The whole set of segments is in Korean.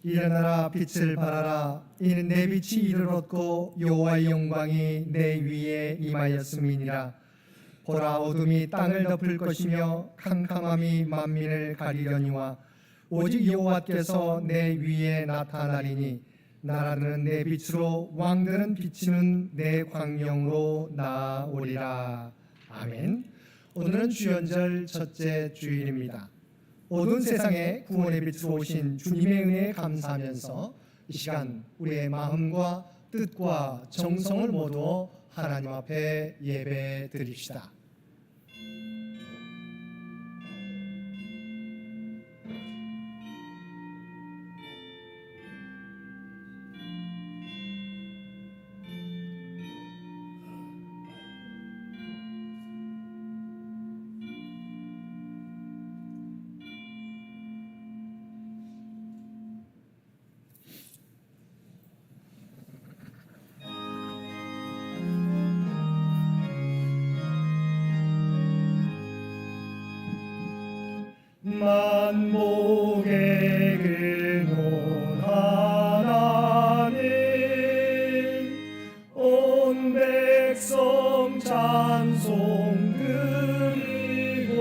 일어나라 빛을 발하라. 이는 내 빛이 이를 얻고 여호와의 영광이 내 위에 임하였음이니라. 보라, 어둠이 땅을 덮을 것이며 캄캄함이 만민을 가리려니와 오직 여호와께서 내 위에 나타나리니 나라는 내 빛으로 왕들은 비치는 내 광명으로 나아오리라. 아멘. 오늘은 주연절 첫째 주일입니다. 어두운 세상에 구원의 빛으로 오신 주님의 은혜에 감사하면서 이 시간 우리의 마음과 뜻과 정성을 모두 하나님 앞에 예배 드립시다. 만복의 근원 하나님, 온 백성 찬송 드리고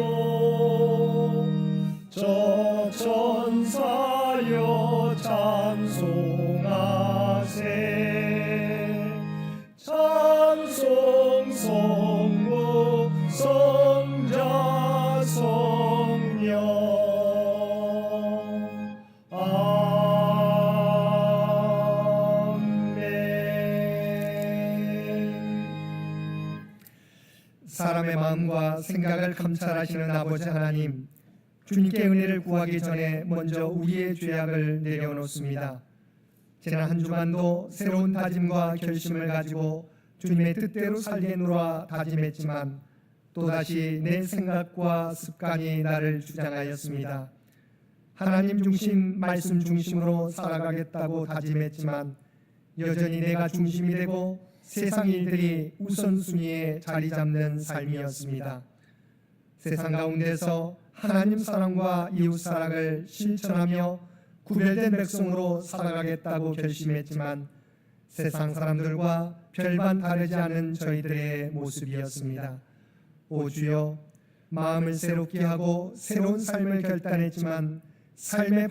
저 천사여 찬송하세. 찬송 성부 성자 성령. 사람의 마음과 생각을 감찰하시는 아버지 하나님, 주님께 은혜를 구하기 전에 먼저 우리의 죄악을 내려놓습니다. 지난 한 주간도 새로운 다짐과 결심을 가지고 주님의 뜻대로 살겠노라 다짐했지만 또다시 내 생각과 습관이 나를 주장하였습니다. 하나님 중심, 말씀 중심으로 살아가겠다고 다짐했지만 여전히 내가 중심이 되고 세상 일들이 우선순위에 자리 잡는 삶이었습니다. 세상 가운데서 하나님 사랑과 이웃 사랑을 실천하며 구별된 백성으로 살아가겠다고 결심했지만 세상 사람들과 별반 다르지 않은 저희들의 모습이었습니다. 오 주여, 마음을 새롭게 하고 새로운 삶을 결단했지만 삶의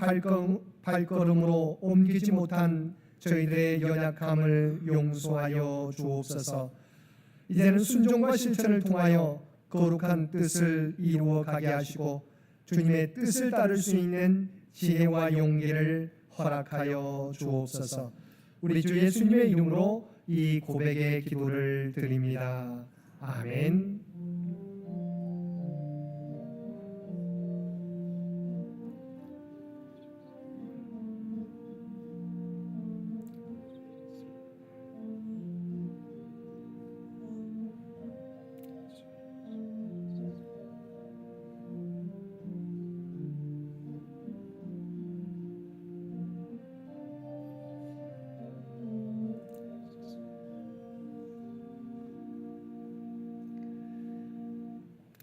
발걸음으로 옮기지 못한 저희들의 연약함을 용서하여 주옵소서. 이제는 순종과 실천을 통하여 거룩한 뜻을 이루어 가게 하시고 주님의 뜻을 따를 수 있는 지혜와 용기를 허락하여 주옵소서. 우리 주 예수님의 이름으로 이 고백의 기도를 드립니다. 아멘.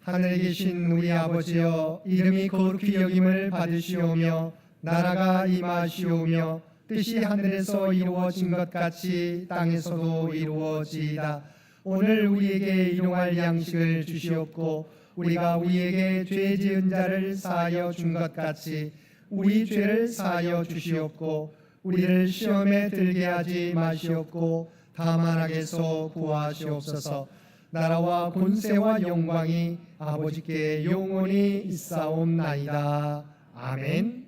하늘에 계신 우리 아버지여, 이름이 거룩히 여김을 받으시오며 나라가 임하시오며 뜻이 하늘에서 이루어진 것 같이 땅에서도 이루어지이다. 오늘 우리에게 일용할 양식을 주시옵고 우리가 우리에게 죄 지은 자를 사하여 준 것 같이 우리 죄를 사하여 주시옵고 우리를 시험에 들게 하지 마시옵고 다만 악에서 구하시옵소서. 나라와 권세와 영광이 아버지께 영원히 있사옵나이다. 아멘.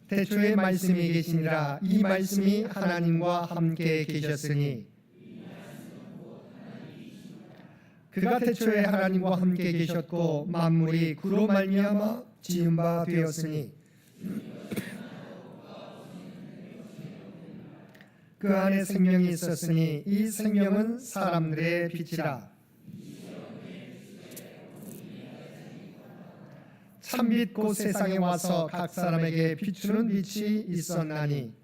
태초에 말씀이 계시니라. 이 말씀이 하나님과 함께 계셨으니 그가 태초에 하나님과 함께 계셨고 만물이 그로 말미암아 지은 바 되었으니 그 안에 생명이 있었으니 이 생명은 사람들의 빛이라. 참빛 곧 세상에 와서 각 사람에게 비추는 빛이 있었나니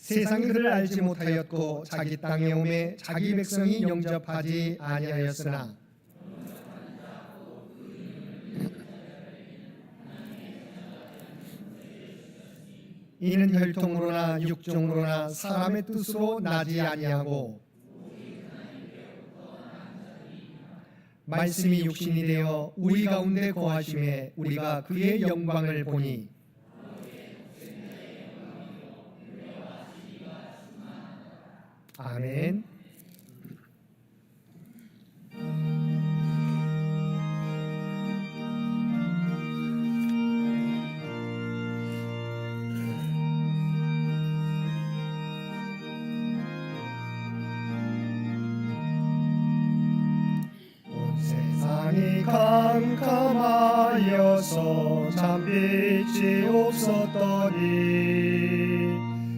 세상이 그를 알지 못하였고 자기 땅에 오매 자기 백성이 영접하지 아니하였으나 이는 혈통으로나 육종으로나 사람의 뜻으로 나지 아니하고 말씀이 육신이 되어 우리 가운데 거하심에 우리가 그의 영광을 보니 아멘. 세상이 캄캄하여서 잠빛이 없었더니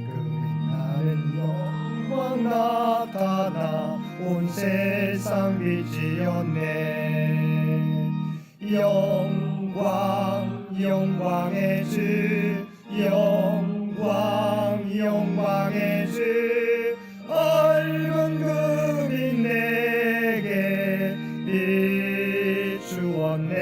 그 빛나는 영광 나타나 온 세상 빛이었네. 영광 영광의 주 영광 영광의 주 밝은 그 빛 내게 비추었네.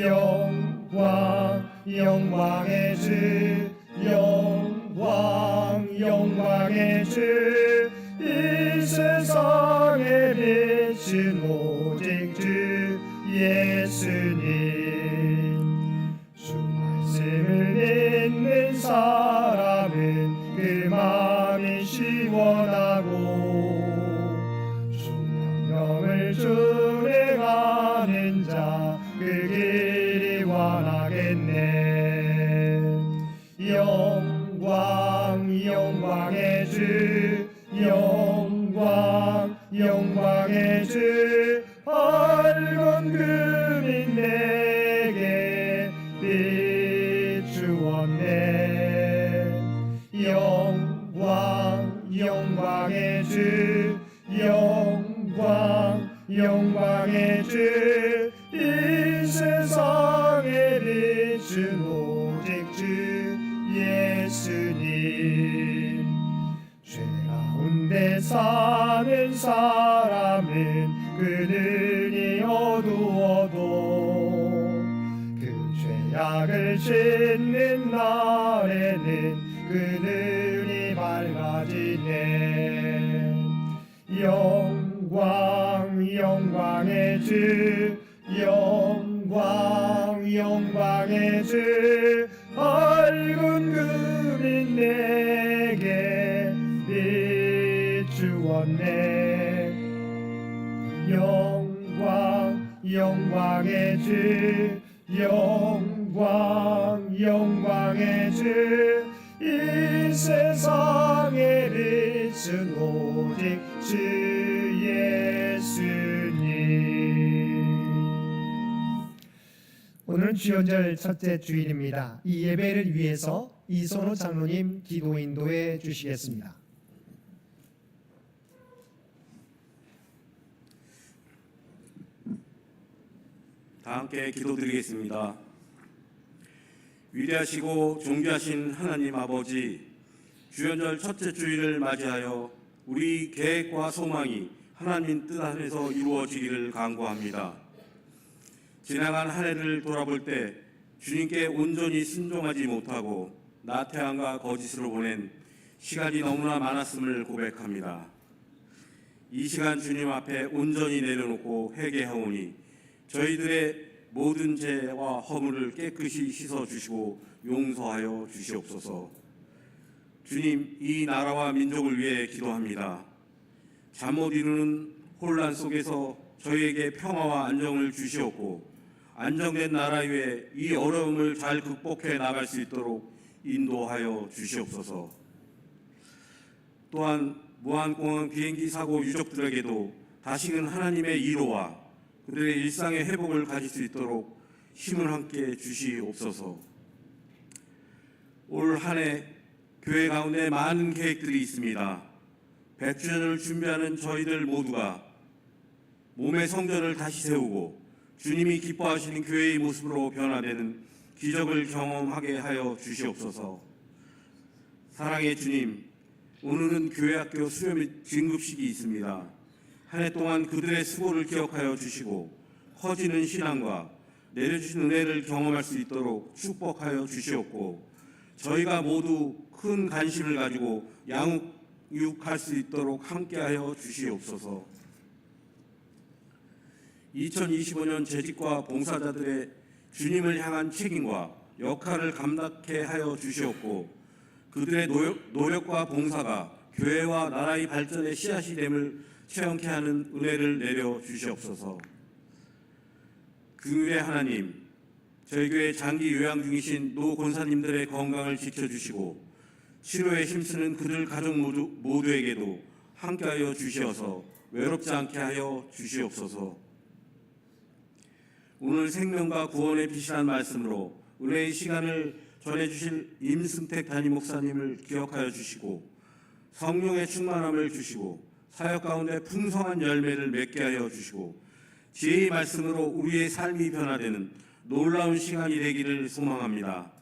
영광 영광의 주 영광 영광의 주 이 세상에 비친 오직 주 예수님. 주 말씀을 믿는 사람은 그 마음이 시원하고 주 명령을 준행하는 자 그 길이 완하겠네. 영광 영광의 주 영광 영광의 주 밝은 그 빛 내게 비추었네. 영광 영광의 주 영광 영광의 주 이 세상에 비춘 오직 주 예수님. 죄 가운데 사는 사람은 그 눈이 어두워도 그 죄악을 짓는 날에는 그 눈이 밝아지네. 영광 영광의 주 영광 영광의 주 밝은 그 빛 내게 비추었네. 영광 영광의 주 영광 영광의 주 이 세상에 비춘 오직 주 예수님. 오늘은 주연절 첫째 주일입니다. 이 예배를 위해서 이선호 장로님 기도 인도해 주시겠습니다. 다 함께 기도드리겠습니다. 위대하시고 존귀하신 하나님 아버지, 주연절 첫째 주일을 맞이하여 우리 계획과 소망이 하나님 뜻 안에서 이루어지기를 간구합니다. 지나간 한 해를 돌아볼 때 주님께 온전히 순종하지 못하고 나태함과 거짓으로 보낸 시간이 너무나 많았음을 고백합니다. 이 시간 주님 앞에 온전히 내려놓고 회개하오니 저희들의 모든 죄와 허물을 깨끗이 씻어주시고 용서하여 주시옵소서. 주님, 이 나라와 민족을 위해 기도합니다. 잠 못 이루는 혼란 속에서 저희에게 평화와 안정을 주시옵고 안정된 나라 위에 이 어려움을 잘 극복해 나갈 수 있도록 인도하여 주시옵소서. 또한 무안공항 비행기 사고 유족들에게도 다시는 하나님의 위로와 그들의 일상의 회복을 가질 수 있도록 힘을 함께 주시옵소서. 올 한 해 교회 가운데 많은 계획들이 있습니다. 100주년을 준비하는 저희들 모두가 몸의 성전을 다시 세우고 주님이 기뻐하시는 교회의 모습으로 변화되는 기적을 경험하게 하여 주시옵소서. 사랑의 주님, 오늘은 교회학교 수료 및 진급식이 있습니다. 한 해 동안 그들의 수고를 기억하여 주시고 커지는 신앙과 내려주신 은혜를 경험할 수 있도록 축복하여 주시옵고 저희가 모두 큰 관심을 가지고 양육할 수 있도록 함께하여 주시옵소서. 2025년 재직과 봉사자들의 주님을 향한 책임과 역할을 감당케 하여 주시옵고 그들의 노력과 봉사가 교회와 나라의 발전의 씨앗이 됨을 체험케 하는 은혜를 내려 주시옵소서. 긍휼의 하나님, 저희 교회 장기 요양 중이신 노 권사님들의 건강을 지켜주시고 치료에 힘쓰는 그들 가족 모두에게도 함께하여 주시어서 외롭지 않게 하여 주시옵소서. 오늘 생명과 구원의 빛이란 말씀으로 은혜의 시간을 전해주실 임승택 담임 목사님을 기억하여 주시고 성령의 충만함을 주시고 사역 가운데 풍성한 열매를 맺게 하여 주시고 지혜의 말씀으로 우리의 삶이 변화되는 놀라운 시간이 되기를 소망합니다.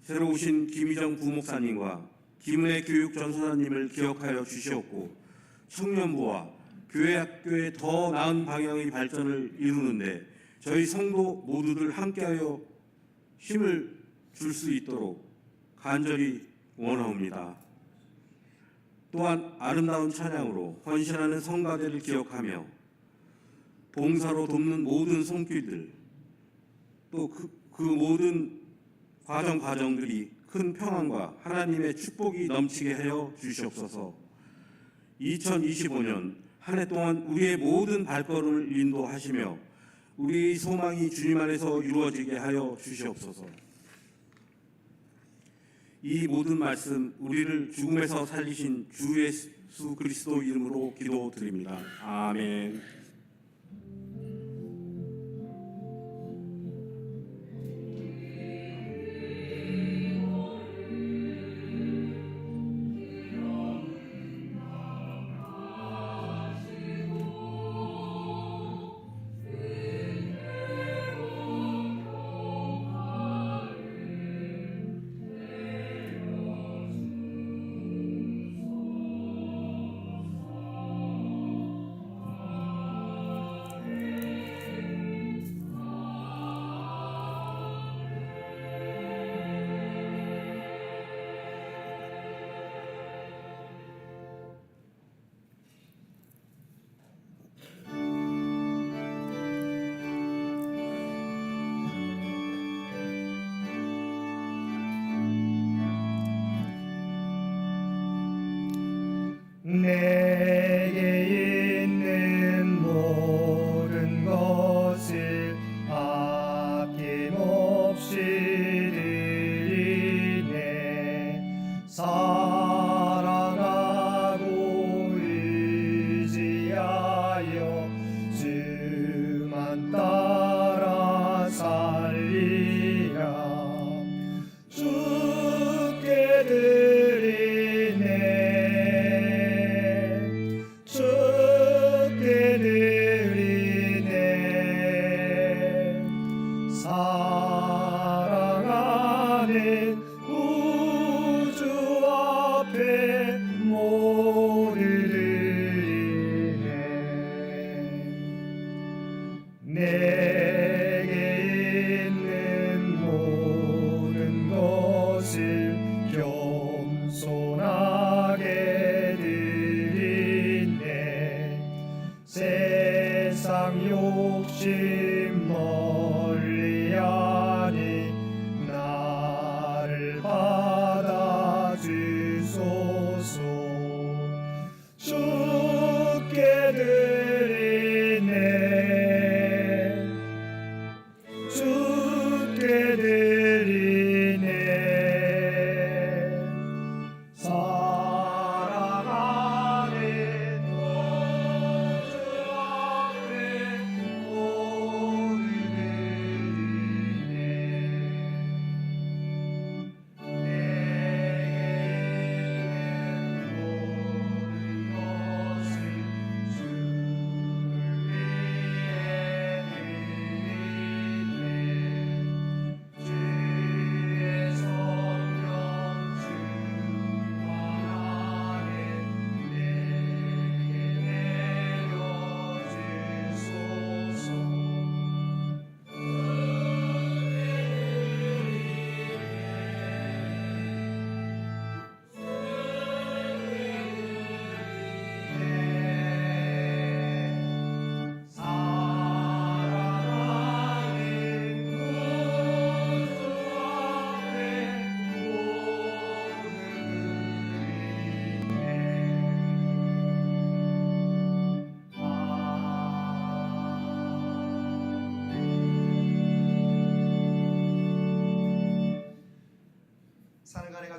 새로 오신 김희정 부목사님과 김은혜 교육전소사님을 기억하여 주시옵고 청년부와 교회학교의 더 나은 방향의 발전을 이루는데 저희 성도 모두들 함께하여 힘을 줄 수 있도록 간절히 원하옵니다. 또한 아름다운 찬양으로 헌신하는 성가대를 기억하며 봉사로 돕는 모든 손길들 또 그 모든 과정들이 큰 평안과 하나님의 축복이 넘치게 하여 주시옵소서. 2025년 한 해 동안 우리의 모든 발걸음을 인도하시며 우리의 소망이 주님 안에서 이루어지게 하여 주시옵소서. 이 모든 말씀 우리를 죽음에서 살리신 주 예수 그리스도 이름으로 기도드립니다. 아멘. 내게 있는 모든 것을 아낌없이 드리네. 사랑하고 의지하여 주만 따라 살리라. 주께 드리네. 주께 드리네. 사랑하는 우주 앞에 모두 드리네. 내게 있는 모든 것을 겸손하게 드리네. 세상 욕심 멀리하니 나를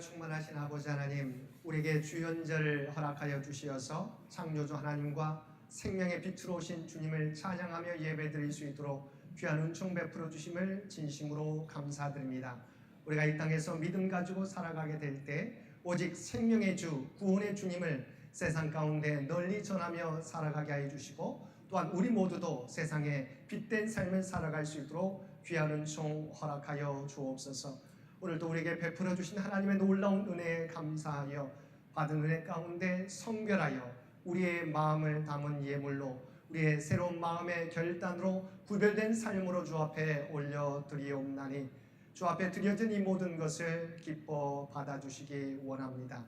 충만하신 아버지 하나님, 우리에게 주연절 허락하여 주시어서 창조주 하나님과 생명의 빛으로 오신 주님을 찬양하며 예배드릴 수 있도록 귀한 은총 베풀어 주심을 진심으로 감사드립니다. 우리가 이 땅에서 믿음 가지고 살아가게 될 때 오직 생명의 주, 구원의 주님을 세상 가운데 널리 전하며 살아가게 하여 주시고, 또한 우리 모두도 세상에 빛된 삶을 살아갈 수 있도록 귀한 은총 허락하여 주옵소서. 오늘도 우리에게 베풀어 주신 하나님의 놀라운 은혜에 감사하여 받은 은혜 가운데 성별하여 우리의 마음을 담은 예물로, 우리의 새로운 마음의 결단으로 구별된 삶으로 주 앞에 올려드리옵나니, 주 앞에 드려진 이 모든 것을 기뻐 받아주시기 원합니다.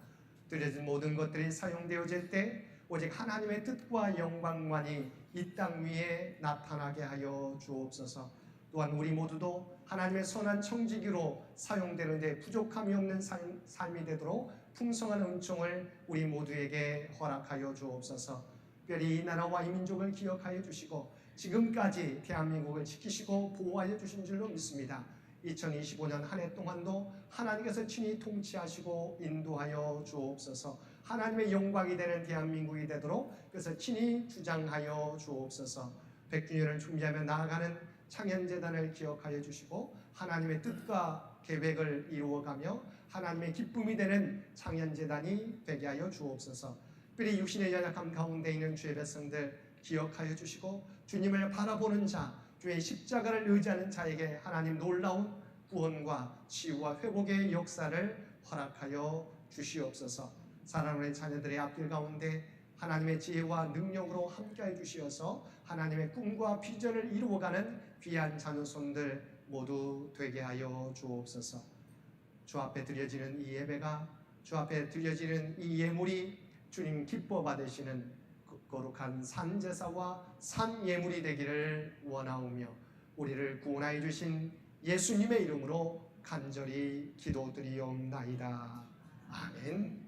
드려진 모든 것들이 사용되어질 때 오직 하나님의 뜻과 영광만이 이 땅 위에 나타나게 하여 주옵소서. 또한 우리 모두도 하나님의 선한 청지기로 사용되는데 부족함이 없는 삶이 되도록 풍성한 은총을 우리 모두에게 허락하여 주옵소서. 특별히 이 나라와 이 민족을 기억하여 주시고 지금까지 대한민국을 지키시고 보호하여 주신 줄로 믿습니다. 2025년 한 해 동안도 하나님께서 친히 통치하시고 인도하여 주옵소서. 하나님의 영광이 되는 대한민국이 되도록 그래서 친히 주장하여 주옵소서. 100주년을 준비하며 나아가는 창현재단을 기억하여 주시고 하나님의 뜻과 계획을 이루어가며 하나님의 기쁨이 되는 창현재단이 되게 하여 주옵소서. 특별히 육신의 연약함 가운데 있는 주의 백성들 기억하여 주시고 주님을 바라보는 자, 주의 십자가를 의지하는 자에게 하나님 놀라운 구원과 치유와 회복의 역사를 허락하여 주시옵소서. 사랑하는 자녀들의 앞길 가운데 하나님의 지혜와 능력으로 함께해 주시어서 하나님의 꿈과 비전을 이루어가는 귀한 자녀손들 모두 되게 하여 주옵소서. 주 앞에 드려지는 이 예배가, 주 앞에 드려지는 이 예물이 주님 기뻐 받으시는 거룩한 산제사와 산예물이 되기를 원하오며 우리를 구원하여 주신 예수님의 이름으로 간절히 기도드리옵나이다. 아멘.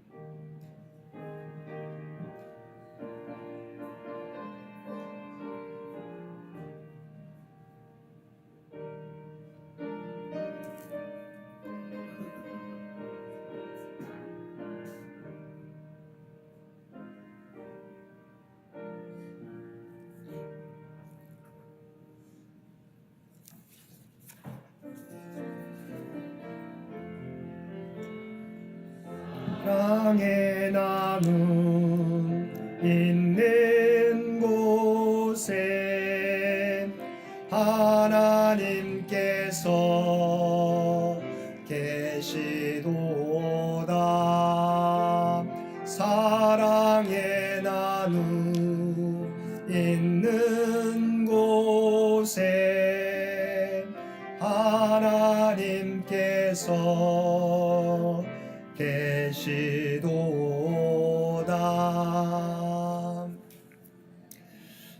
땅의 나무 있는 곳에 하나님께서 계시도다. 사랑의 나무 있는 곳에 하나님께서 계시도다.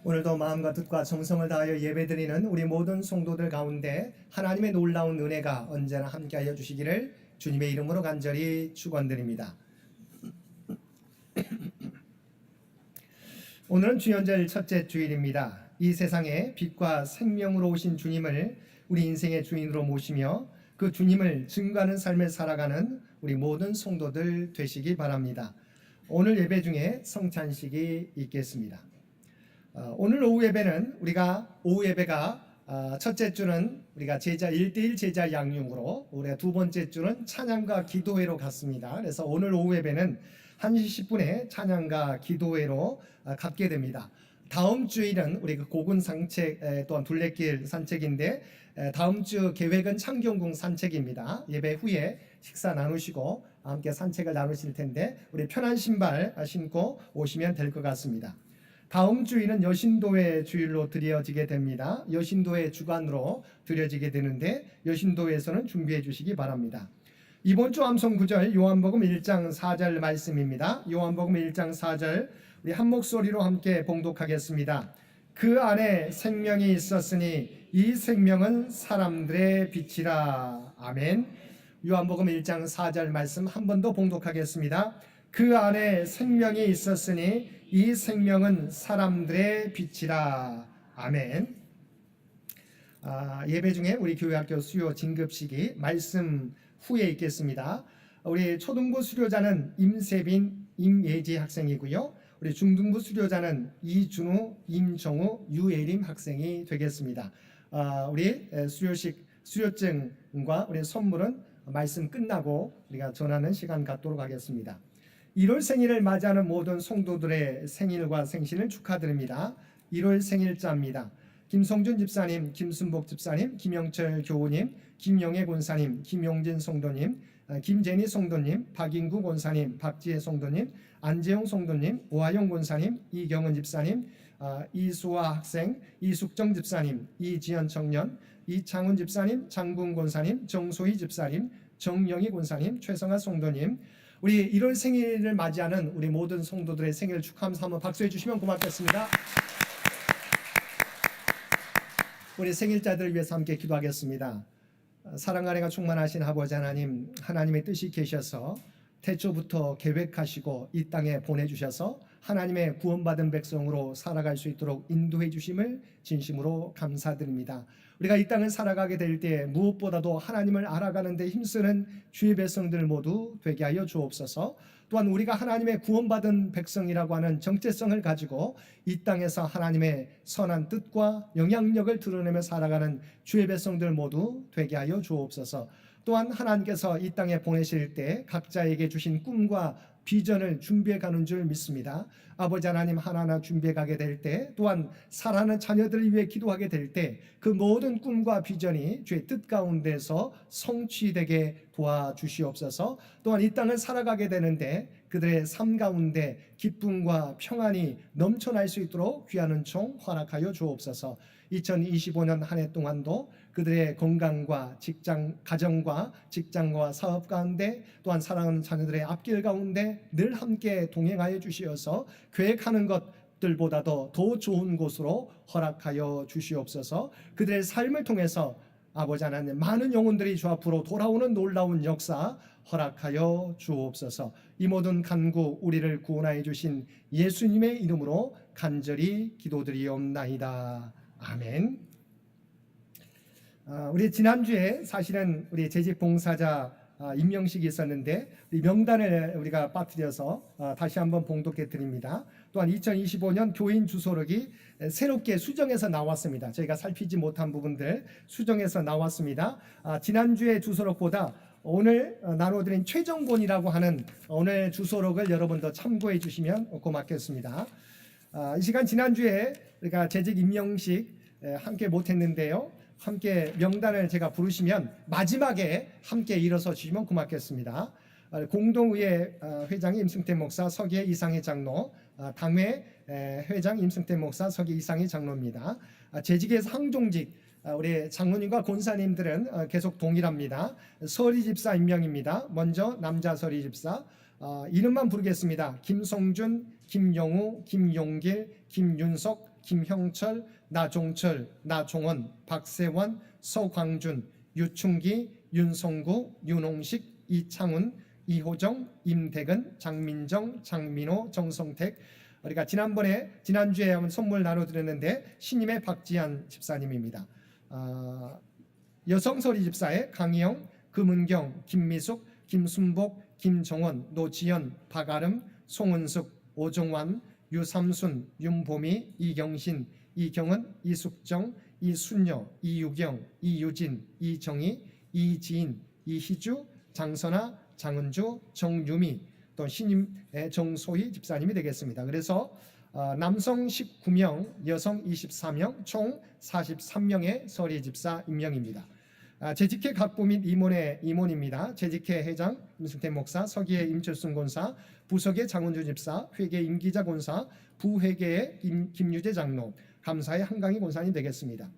오늘도 마음과 뜻과 정성을 다하여 예배드리는 우리 모든 성도들 가운데 하나님의 놀라운 은혜가 언제나 함께하여 주시기를 주님의 이름으로 간절히 축원드립니다. 오늘은 주연절 첫째 주일입니다. 이 세상에 빛과 생명으로 오신 주님을 우리 인생의 주인으로 모시며 그 주님을 증거하는 삶을 살아가는 우리 모든 성도들 되시기 바랍니다. 오늘 예배 중에 성찬식이 있겠습니다. 오늘 오후 예배는 우리가 오후 예배가 첫째 주는 우리가 제자 1대1 제자 양육으로, 우리가 두 번째 주는 찬양과 기도회로 갔습니다. 그래서 오늘 오후 예배는 1시 10분에 찬양과 기도회로 갖게 됩니다. 다음 주일은 우리 고군 산책 또한 둘레길 산책인데 다음 주 계획은 창경궁 산책입니다. 예배 후에 식사 나누시고 함께 산책을 나누실 텐데 우리 편한 신발 신고 오시면 될 것 같습니다. 다음 주일은 여신도회 주일로 드려지게 됩니다. 여신도회 주간으로 드려지게 되는데 여신도회에서는 준비해 주시기 바랍니다. 이번 주 암송 구절 요한복음 1장 4절 말씀입니다. 요한복음 1장 4절 우리 한 목소리로 함께 봉독하겠습니다. 그 안에 생명이 있었으니 이 생명은 사람들의 빛이라. 아멘. 요한복음 1장 4절 말씀 한 번 더 봉독하겠습니다. 그 안에 생명이 있었으니 이 생명은 사람들의 빛이라. 아멘. 예배 중에 우리 교회학교 수요 진급식이 말씀 후에 있겠습니다. 우리 초등부 수료자는 임세빈, 임예지 학생이고요. 우리 중등부 수료자는 이준우, 임정우, 유예림 학생이 되겠습니다. 우리 수료증과 우리 선물은 말씀 끝나고 우리가 전하는 시간 갖도록 하겠습니다. 1월 생일을 맞이하는 모든 성도들의 생일과 생신을 축하드립니다. 1월 생일자입니다. 김성준 집사님, 김순복 집사님, 김영철 교우님, 김영애 권사님, 김용진 성도님, 김재니 성도님, 박인구 권사님, 박지혜 성도님, 안재용 성도님, 오하영 권사님, 이경은 집사님, 이수아 학생, 이숙정 집사님, 이지연 청년, 이창훈 집사님, 장군 권사님, 정소희 집사님, 정영희 권사님, 최성아 성도님, 우리 1월 생일을 맞이하는 우리 모든 성도들의 생일 축하하면서 한번 박수해 주시면 고맙겠습니다. 우리 생일자들을 위해서 함께 기도하겠습니다. 사랑 아래가 충만하신 아버지 하나님, 하나님의 뜻이 계셔서 태초부터 계획하시고 이 땅에 보내주셔서 하나님의 구원받은 백성으로 살아갈 수 있도록 인도해 주심을 진심으로 감사드립니다. 우리가 이 땅을 살아가게 될 때 무엇보다도 하나님을 알아가는 데 힘쓰는 주의 백성들 모두 되게 하여 주옵소서. 또한 우리가 하나님의 구원받은 백성이라고 하는 정체성을 가지고 이 땅에서 하나님의 선한 뜻과 영향력을 드러내며 살아가는 주의 백성들 모두 되게 하여 주옵소서. 또한 하나님께서 이 땅에 보내실 때 각자에게 주신 꿈과 비전을 준비해 가는 줄 믿습니다. 아버지 하나님, 하나하나 준비해 가게 될 때, 또한 사랑하는 자녀들을 위해 기도하게 될 때 그 모든 꿈과 비전이 주의 뜻 가운데서 성취되게 도와주시옵소서. 또한 이 땅을 살아가게 되는데 그들의 삶 가운데 기쁨과 평안이 넘쳐날 수 있도록 귀한 은총 허락하여 주옵소서. 2025년 한 해 동안도 그들의 건강과 직장, 가정과 직장과 사업 가운데, 또한 사랑하는 자녀들의 앞길 가운데 늘 함께 동행하여 주시어서 계획하는 것들보다도 더 좋은 곳으로 허락하여 주시옵소서. 그들의 삶을 통해서 아버지 하나님, 많은 영혼들이 주 앞으로 돌아오는 놀라운 역사 허락하여 주옵소서. 이 모든 간구 우리를 구원하여 주신 예수님의 이름으로 간절히 기도드리옵나이다. 아멘. 우리 지난주에 사실은 우리 재직 봉사자 임명식이 있었는데 이 명단을 우리가 빠뜨려서 다시 한번 봉독해 드립니다. 또한 2025년 교인 주소록이 새롭게 수정해서 나왔습니다. 저희가 살피지 못한 부분들 수정해서 나왔습니다. 지난주의 주소록보다 오늘 나눠드린 최종본이라고 하는 오늘 주소록을 여러분도 참고해 주시면 고맙겠습니다. 이 시간 지난주에 우리가 재직 임명식 함께 못했는데요. 함께 명단을 제가 부르시면 마지막에 함께 일어서 주시면 고맙겠습니다. 공동의회 회장이 임승태 목사, 서기회 이상희 장로, 당회 회장 임승태 목사, 서기 이상희 장로입니다. 재직에서 항종직 우리 장로님과 권사님들은 계속 동일합니다. 서리 집사 임명입니다. 먼저 남자 서리 집사 이름만 부르겠습니다. 김성준, 김영우, 김용길, 김윤석, 김형철, 나종철, 나종원, 박세원, 서광준, 유충기, 윤성구, 윤홍식, 이창훈, 이호정, 임대근, 장민정, 장민호, 정성택. 우리가 지난주에 한번 선물 나눠드렸는데 신임의 박지한 집사님입니다. 여성서리 집사의 강희영, 금은경, 김미숙, 김순복, 김정원, 노지연, 박아름, 송은숙, 오종환, 유삼순, 윤보미, 이경신, 이경은, 이숙정, 이순여, 이유경, 이유진, 이정희, 이지인, 이희주, 장선아, 장은주, 정유미, 또 신임의 정소희 집사님이 되겠습니다. 그래서 남성 19명, 여성 24명, 총 43명의 서리 집사 임명입니다. 재직회 각부 및 임원입니다. 재직회 회장 임승태 목사, 서기회 임철순 권사, 부서계 장은주 집사, 회계 임기자 권사, 부회계의 김유재 장로, 감사의 한강희 권사님 되겠습니다.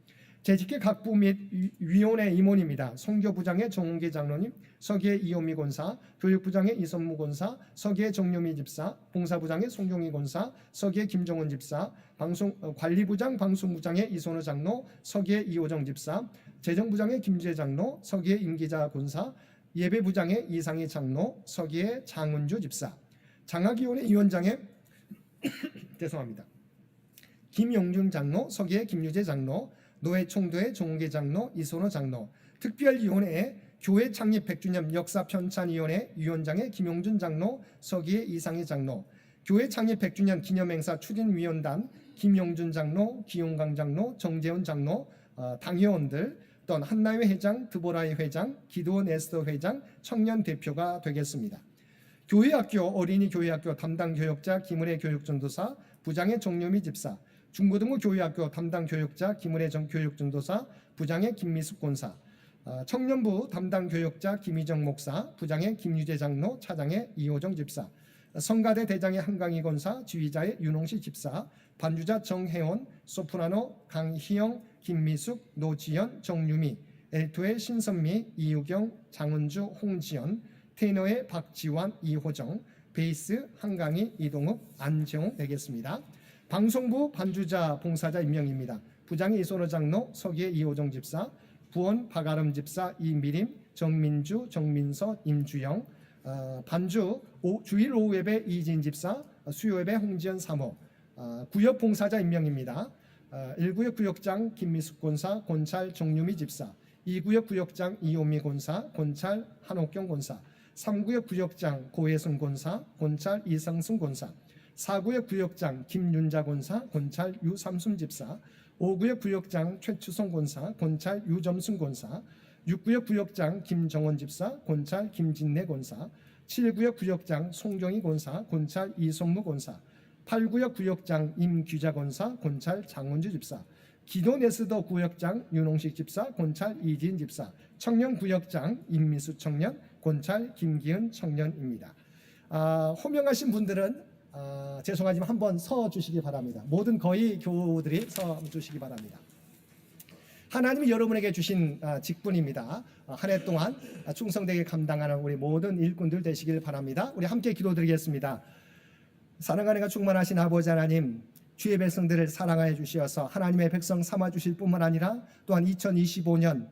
재직회 각부 및 위원회 임원입니다. 선교부장의 정홍기 장로님, 서기회 이호미 권사, 교육부장의 이선무 권사, 서기회 정유미 집사, 봉사부장의 송종희 권사, 서기회 김정은 집사, 관리부장 방송부장의 이선호 장로, 서기회 이호정 집사, 재정부장의 김재 장로, 서기회 임기자 권사, 예배부장의 이상희 장로, 서기회 장은주 집사, 장학위원회 위원장의 죄송합니다. 김용준 장로, 서기회 김유재 장로, 노회 총도회 정계 장로, 이선호 장로, 특별위원회의 교회 창립 100주년 역사편찬위원회 위원장의 김용준 장로, 서기의 이상희 장로, 교회 창립 100주년 기념행사 추진위원단 김용준 장로, 기용강 장로, 정재훈 장로, 당회원들, 또한 한나회 회장, 드보라의 회장, 기도원 에스더 회장, 청년 대표가 되겠습니다. 교회학교, 어린이 교회학교 담당 교역자 김은혜 교육전도사, 부장의 정요미 집사, 중고등부 교회학교 담당 교역자 김은혜 교육전도사, 부장의 김미숙 권사, 청년부 담당 교역자 김희정 목사, 부장의 김유재 장로, 차장의 이호정 집사, 성가대 대장의 한강희 권사, 지휘자의 윤홍시 집사, 반주자 정혜원, 소프라노 강희영, 김미숙, 노지연, 정유미, 엘토의 신선미, 이유경, 장은주, 홍지연, 테너의 박지환, 이호정, 베이스 한강희, 이동욱, 안재홍 되겠습니다. 방송부 반주자 봉사자 임명입니다. 부장의 이소로 장로, 서기의 이호정 집사, 부원 박아름 집사, 이미림, 정민주, 정민서, 임주영, 반주 주일 오후 예배 이진 집사, 수요 예배 홍지연 사모, 구역 봉사자 임명입니다. 1구역 구역장 김미숙 권사, 권찰 정유미 집사, 2구역 구역장 이호미 권사, 권찰 한옥경 권사, 3구역 구역장 고혜승 권사, 권찰 이성승 권사, 4구역 구역장 김윤자 권사, 권찰 유삼순 집사, 5구역 구역장 최추성 권사, 권찰 유점순 권사, 6구역 구역장 김정원 집사, 권찰 김진래 권사, 7구역 구역장 송경희 권사, 권찰 이선무 권사, 8구역 구역장 임규자 권사, 권찰 장원주 집사, 기도네스더 구역장 윤홍식 집사, 권찰 이진 집사, 청년 구역장 임미수 청년, 권찰 김기은 청년입니다. 호명하신 분들은 죄송하지만 한번 서 주시기 바랍니다. 모든 거의 교우들이 서 주시기 바랍니다. 하나님이 여러분에게 주신 직분입니다. 한 해 동안 충성되게 감당하는 우리 모든 일꾼들 되시길 바랍니다. 우리 함께 기도드리겠습니다. 사랑과 은혜가 충만하신 아버지 하나님, 주의 백성들을 사랑하여 주시어서 하나님의 백성 삼아 주실 뿐만 아니라 또한 2025년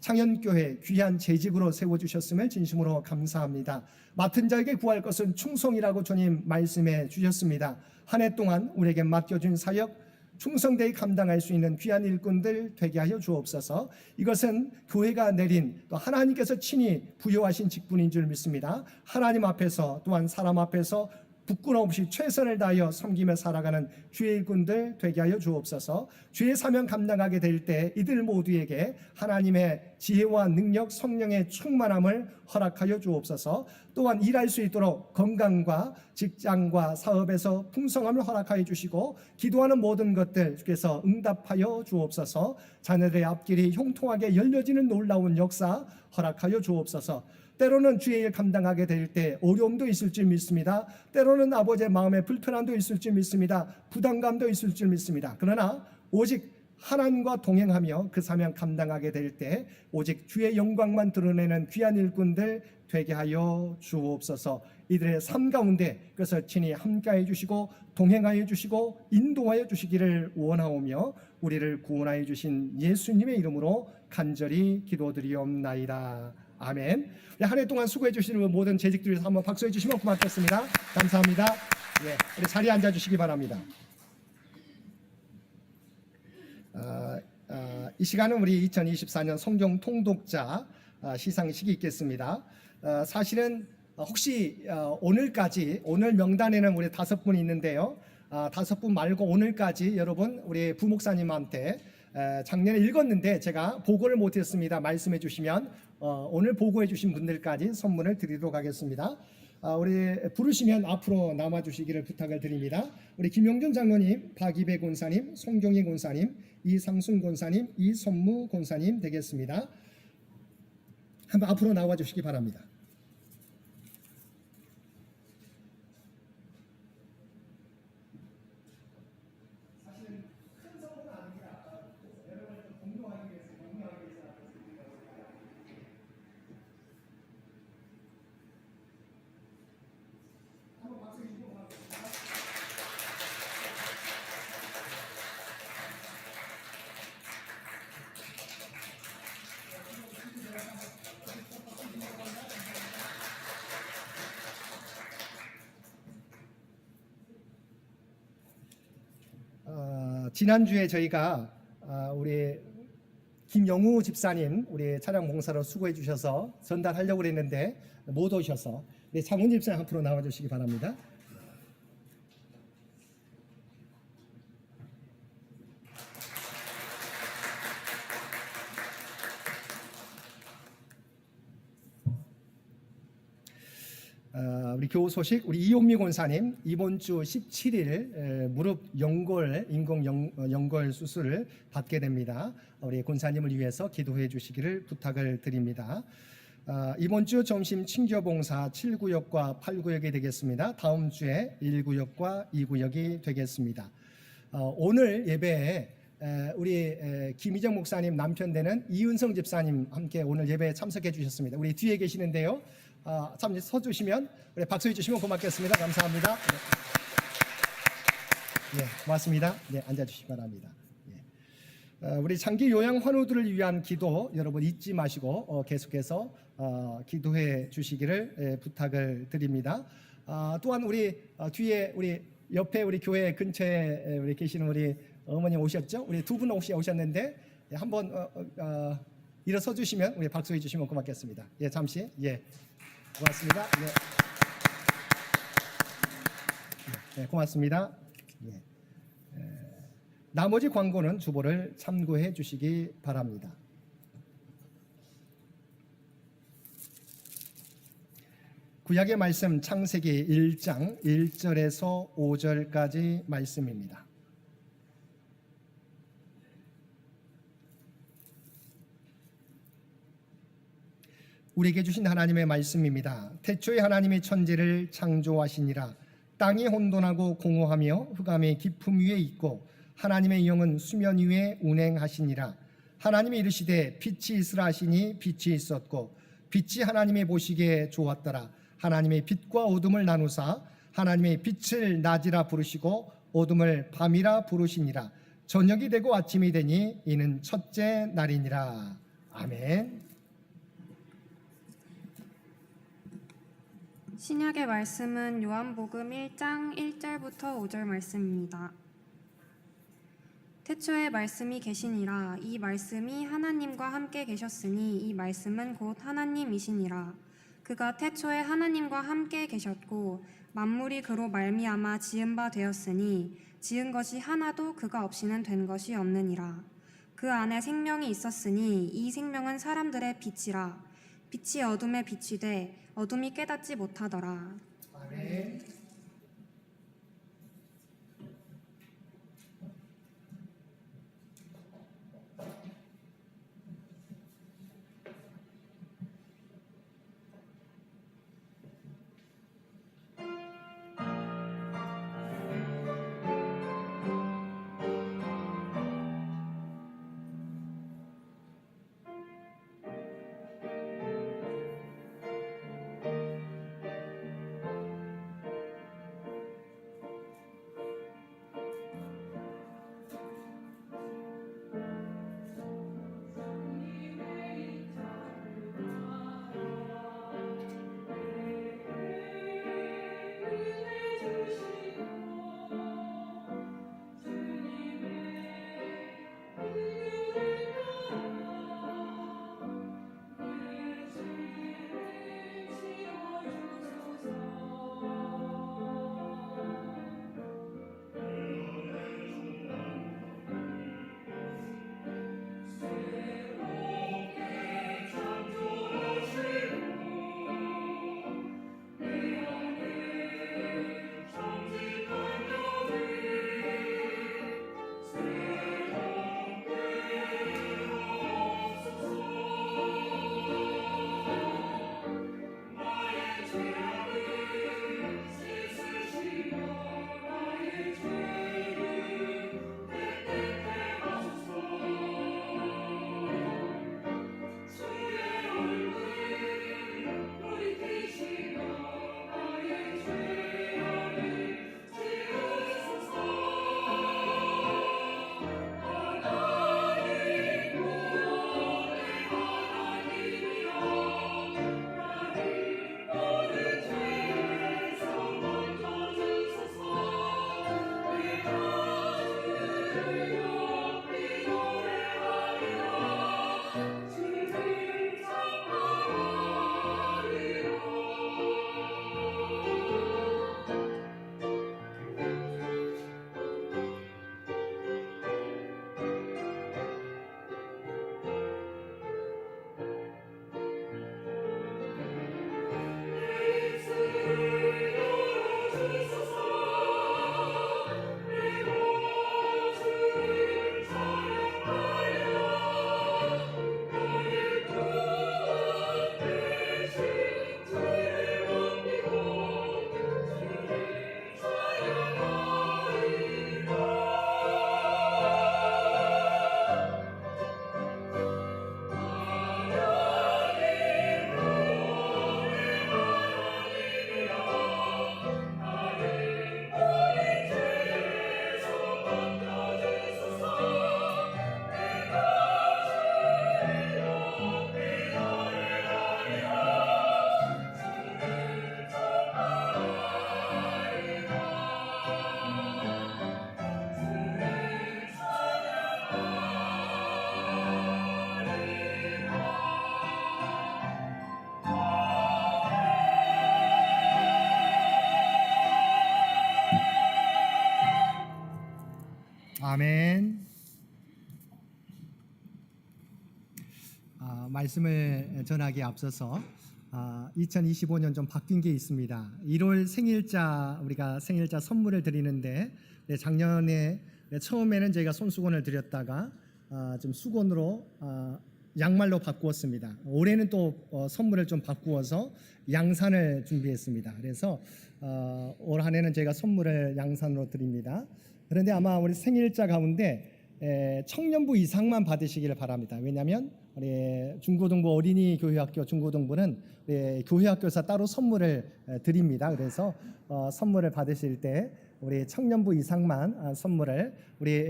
창현교회 귀한 재직으로 세워주셨음을 진심으로 감사합니다. 맡은 자에게 구할 것은 충성이라고 주님 말씀해 주셨습니다. 한 해 동안 우리에게 맡겨준 사역 충성되게 감당할 수 있는 귀한 일꾼들 되게 하여 주옵소서. 이것은 교회가 내린 또 하나님께서 친히 부여하신 직분인 줄 믿습니다. 하나님 앞에서 또한 사람 앞에서 부끄러움 없이 최선을 다하여 섬기며 살아가는 주의 일꾼들 되게 하여 주옵소서. 주의 사명 감당하게 될 때 이들 모두에게 하나님의 지혜와 능력, 성령의 충만함을 허락하여 주옵소서. 또한 일할 수 있도록 건강과 직장과 사업에서 풍성함을 허락하여 주시고 기도하는 모든 것들 주께서 응답하여 주옵소서. 자녀들의 앞길이 형통하게 열려지는 놀라운 역사 허락하여 주옵소서. 때로는 주의 일 감당하게 될 때 어려움도 있을 줄 믿습니다. 때로는 아버지의 마음에 불편함도 있을 줄 믿습니다. 부담감도 있을 줄 믿습니다. 그러나 오직 하나님과 동행하며 그 사명 감당하게 될 때 오직 주의 영광만 드러내는 귀한 일꾼들 되게 하여 주옵소서. 이들의 삶 가운데 그래서 친히 함께해 주시고 동행하여 주시고 인도하여 주시기를 원하오며 우리를 구원하여 주신 예수님의 이름으로 간절히 기도드리옵나이다. 아멘. 한 해 동안 수고해 주시는 모든 재직들 위해서 한번 박수해 주시면 고맙겠습니다. 감사합니다. 우리 자리에 앉아 주시기 바랍니다. 이 시간은 우리 2024년 성경 통독자 시상식이 있겠습니다. 사실은 혹시 오늘까지 오늘 명단에는 우리 5분이 있는데요. 5분 말고 오늘까지 여러분 우리 부목사님한테 작년에 읽었는데 제가 보고를 못했습니다. 말씀해 주시면 오늘 보고해 주신 분들까지 선물을 드리도록 하겠습니다. 우리 부르시면 앞으로 남아 주시기를 부탁을 드립니다. 우리 김용준 장로님, 박이배 권사님, 송경희 권사님, 이상순 권사님, 이선무 권사님 되겠습니다. 한번 앞으로 나와 주시기 바랍니다. 지난주에 저희가 우리 김영우 집사님 우리 차량 봉사로 수고해 주셔서 전달하려고 그랬는데 못 오셔서 우리 장훈 집사님 앞으로 나와 주시기 바랍니다. 우리 교우 소식 우리 이용미 권사님 이번 주 17일 무릎 연골 인공 연골 수술을 받게 됩니다. 우리 권사님을 위해서 기도해 주시기를 부탁을 드립니다. 이번 주 점심 친교봉사 7구역과 8구역이 되겠습니다. 다음 주에 1구역과 2구역이 되겠습니다. 오늘 예배에 우리 김희정 목사님 남편 되는 이은성 집사님 함께 오늘 예배에 참석해 주셨습니다. 우리 뒤에 계시는데요. 잠시 서주시면 우리 박수해 주시면 고맙겠습니다. 감사합니다. 네, 고맙습니다. 네, 앉아주시기 바랍니다. 우리 장기 요양 환우들을 위한 기도 여러분 잊지 마시고 계속해서 기도해 주시기를 부탁을 드립니다. 또한 우리 뒤에 우리 옆에 우리 교회 근처에 우리 계시는 우리 어머님 오셨죠? 우리 두 분 혹시 오셨는데 한번 일어서 주시면 우리 박수해 주시면 고맙겠습니다. 예, 잠시 고맙습니다. 네, 고맙습니다. 나머지 광고는 주보를 참고해 주시기 바랍니다. 구약의 말씀 창세기 1장 1절에서 5절까지 말씀입니다. 우리에게 주신 하나님의 말씀입니다. 태초에 하나님이 천지를 창조하시니라. 땅이 혼돈하고 공허하며 흑암의 깊음 위에 있고 하나님의 영은 수면 위에 운행하시니라. 하나님이 이르시되 빛이 있으라 하시니 빛이 있었고 빛이 하나님의 보시기에 좋았더라. 하나님의 빛과 어둠을 나누사 하나님의 빛을 낮이라 부르시고 어둠을 밤이라 부르시니라. 저녁이 되고 아침이 되니 이는 첫째 날이니라. 아멘. 신약의 말씀은 요한복음 1장 1절부터 5절 말씀입니다. 태초에 말씀이 계시니라. 이 말씀이 하나님과 함께 계셨으니 이 말씀은 곧 하나님이시니라. 그가 태초에 하나님과 함께 계셨고 만물이 그로 말미암아 지은 바 되었으니 지은 것이 하나도 그가 없이는 된 것이 없느니라. 그 안에 생명이 있었으니 이 생명은 사람들의 빛이라. 빛이 어둠에 비치되 어둠이 깨닫지 못하더라. 아멘. 말씀을 전하기에 앞서서 2025년 좀 바뀐 게 있습니다. 1월 생일자 우리가 생일자 선물을 드리는데 작년에 처음에는 저희가 손수건을 드렸다가 좀 수건으로 양말로 바꾸었습니다. 올해는 또 선물을 좀 바꾸어서 양산을 준비했습니다. 그래서 올 한 해는 저희가 선물을 양산으로 드립니다. 그런데 아마 우리 생일자 가운데 청년부 이상만 받으시기를 바랍니다. 왜냐하면 우리 중고등부 어린이 교회학교 중고등부는 교회학교에서 따로 선물을 드립니다. 그래서 선물을 받으실 때 우리 청년부 이상만 선물을 우리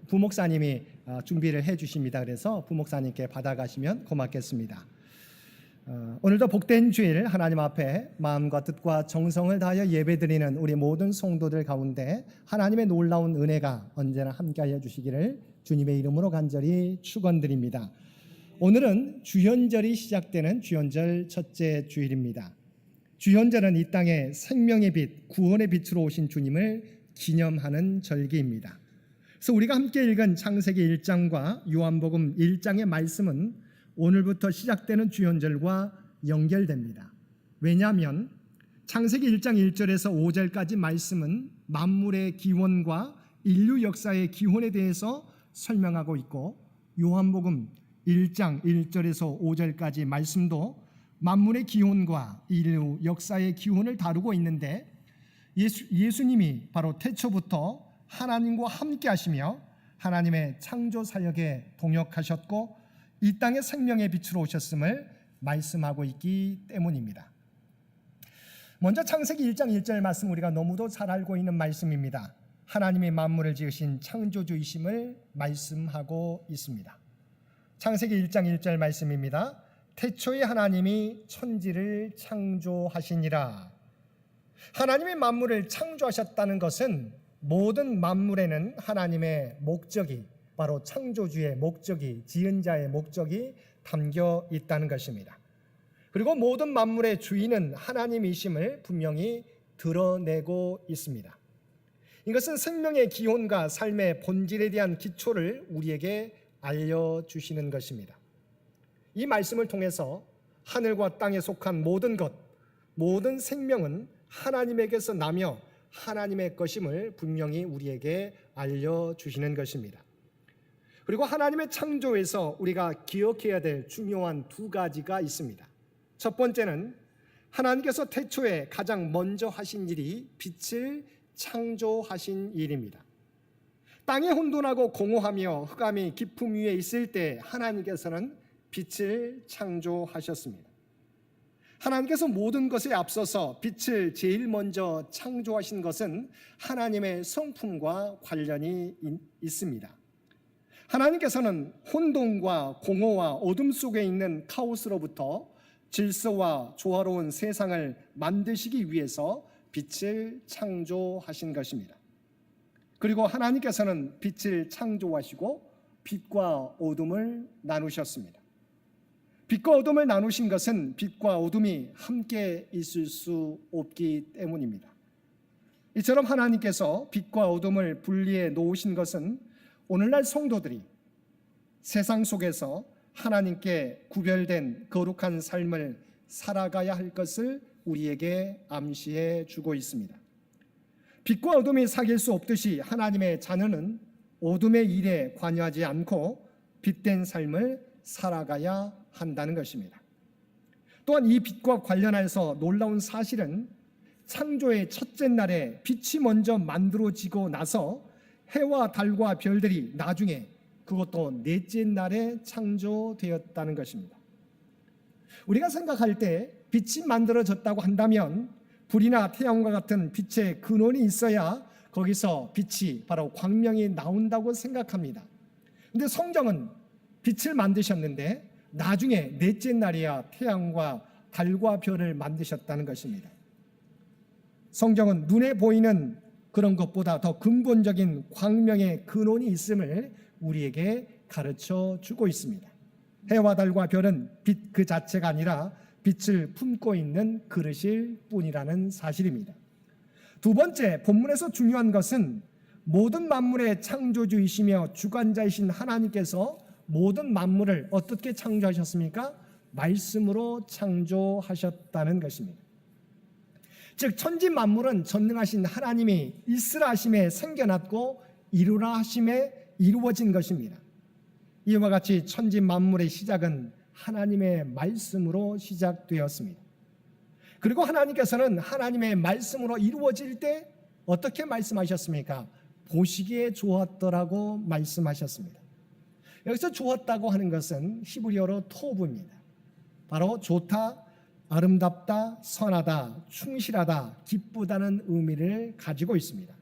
부목사님이 준비를 해주십니다. 그래서 부목사님께 받아가시면 고맙겠습니다. 오늘도 복된 주일 하나님 앞에 마음과 뜻과 정성을 다하여 예배드리는 우리 모든 성도들 가운데 하나님의 놀라운 은혜가 언제나 함께하여 주시기를 주님의 이름으로 간절히 축원드립니다. 오늘은 주현절이 시작되는 주현절 첫째 주일입니다. 주현절은 이 땅에 생명의 빛, 구원의 빛으로 오신 주님을 기념하는 절기입니다. 그래서 우리가 함께 읽은 창세기 1장과 요한복음 1장의 말씀은 오늘부터 시작되는 주현절과 연결됩니다. 왜냐하면 창세기 1장 1절에서 5절까지 말씀은 만물의 기원과 인류 역사의 기원에 대해서 설명하고 있고, 요한복음 1장 1절에서 5절까지 말씀도 만물의 기원과 인류 역사의 기원을 다루고 있는데, 예수님이 바로 태초부터 하나님과 함께 하시며 하나님의 창조 사역에 동역하셨고 이 땅의 생명의 빛으로 오셨음을 말씀하고 있기 때문입니다. 먼저 창세기 1장 1절 말씀 우리가 너무도 잘 알고 있는 말씀입니다. 하나님이 만물을 지으신 창조주이심을 말씀하고 있습니다. 창세기 1장 1절 말씀입니다. 태초에 하나님이 천지를 창조하시니라. 하나님이 만물을 창조하셨다는 것은 모든 만물에는 하나님의 목적이, 바로 창조주의 목적이, 지은 자의 목적이 담겨 있다는 것입니다. 그리고 모든 만물의 주인은 하나님이심을 분명히 드러내고 있습니다. 이것은 생명의 기원과 삶의 본질에 대한 기초를 우리에게 알려주시는 것입니다. 이 말씀을 통해서 하늘과 땅에 속한 모든 것, 모든 생명은 하나님에게서 나며 하나님의 것임을 분명히 우리에게 알려주시는 것입니다. 그리고 하나님의 창조에서 우리가 기억해야 될 중요한 두 가지가 있습니다. 첫 번째는 하나님께서 태초에 가장 먼저 하신 일이 빛을 창조하신 일입니다. 땅이 혼돈하고 공허하며 흑암이 깊음 위에 있을 때 하나님께서는 빛을 창조하셨습니다. 하나님께서 모든 것에 앞서서 빛을 제일 먼저 창조하신 것은 하나님의 성품과 관련이 있습니다. 하나님께서는 혼돈과 공허와 어둠 속에 있는 카오스로부터 질서와 조화로운 세상을 만드시기 위해서 빛을 창조하신 것입니다. 그리고 하나님께서는 빛을 창조하시고 빛과 어둠을 나누셨습니다. 빛과 어둠을 나누신 것은 빛과 어둠이 함께 있을 수 없기 때문입니다. 이처럼 하나님께서 빛과 어둠을 분리해 놓으신 것은 오늘날 성도들이 세상 속에서 하나님께 구별된 거룩한 삶을 살아가야 할 것을 우리에게 암시해 주고 있습니다. 빛과 어둠이 사귈 수 없듯이 하나님의 자녀는 어둠의 일에 관여하지 않고 빛된 삶을 살아가야 한다는 것입니다. 또한 이 빛과 관련해서 놀라운 사실은 창조의 첫째 날에 빛이 먼저 만들어지고 나서 해와 달과 별들이 나중에, 그것도 넷째 날에 창조되었다는 것입니다. 우리가 생각할 때 빛이 만들어졌다고 한다면 불이나 태양과 같은 빛의 근원이 있어야 거기서 빛이, 바로 광명이 나온다고 생각합니다. 그런데 성경은 빛을 만드셨는데 나중에 넷째 날이야 태양과 달과 별을 만드셨다는 것입니다. 성경은 눈에 보이는 그런 것보다 더 근본적인 광명의 근원이 있음을 우리에게 가르쳐 주고 있습니다. 해와 달과 별은 빛 그 자체가 아니라 빛을 품고 있는 그릇일 뿐이라는 사실입니다. 두 번째, 본문에서 중요한 것은 모든 만물의 창조주이시며 주관자이신 하나님께서 모든 만물을 어떻게 창조하셨습니까? 말씀으로 창조하셨다는 것입니다. 즉 천지 만물은 전능하신 하나님이 있으라 하심에 생겨났고 이루라 하심에 이루어진 것입니다. 이와 같이 천지 만물의 시작은 하나님의 말씀으로 시작되었습니다. 그리고 하나님께서는 하나님의 말씀으로 이루어질 때 어떻게 말씀하셨습니까? 보시기에 좋았더라고 말씀하셨습니다. 여기서 좋았다고 하는 것은 히브리어로 토브입니다. 바로 좋다, 아름답다, 선하다, 충실하다, 기쁘다는 의미를 가지고 있습니다.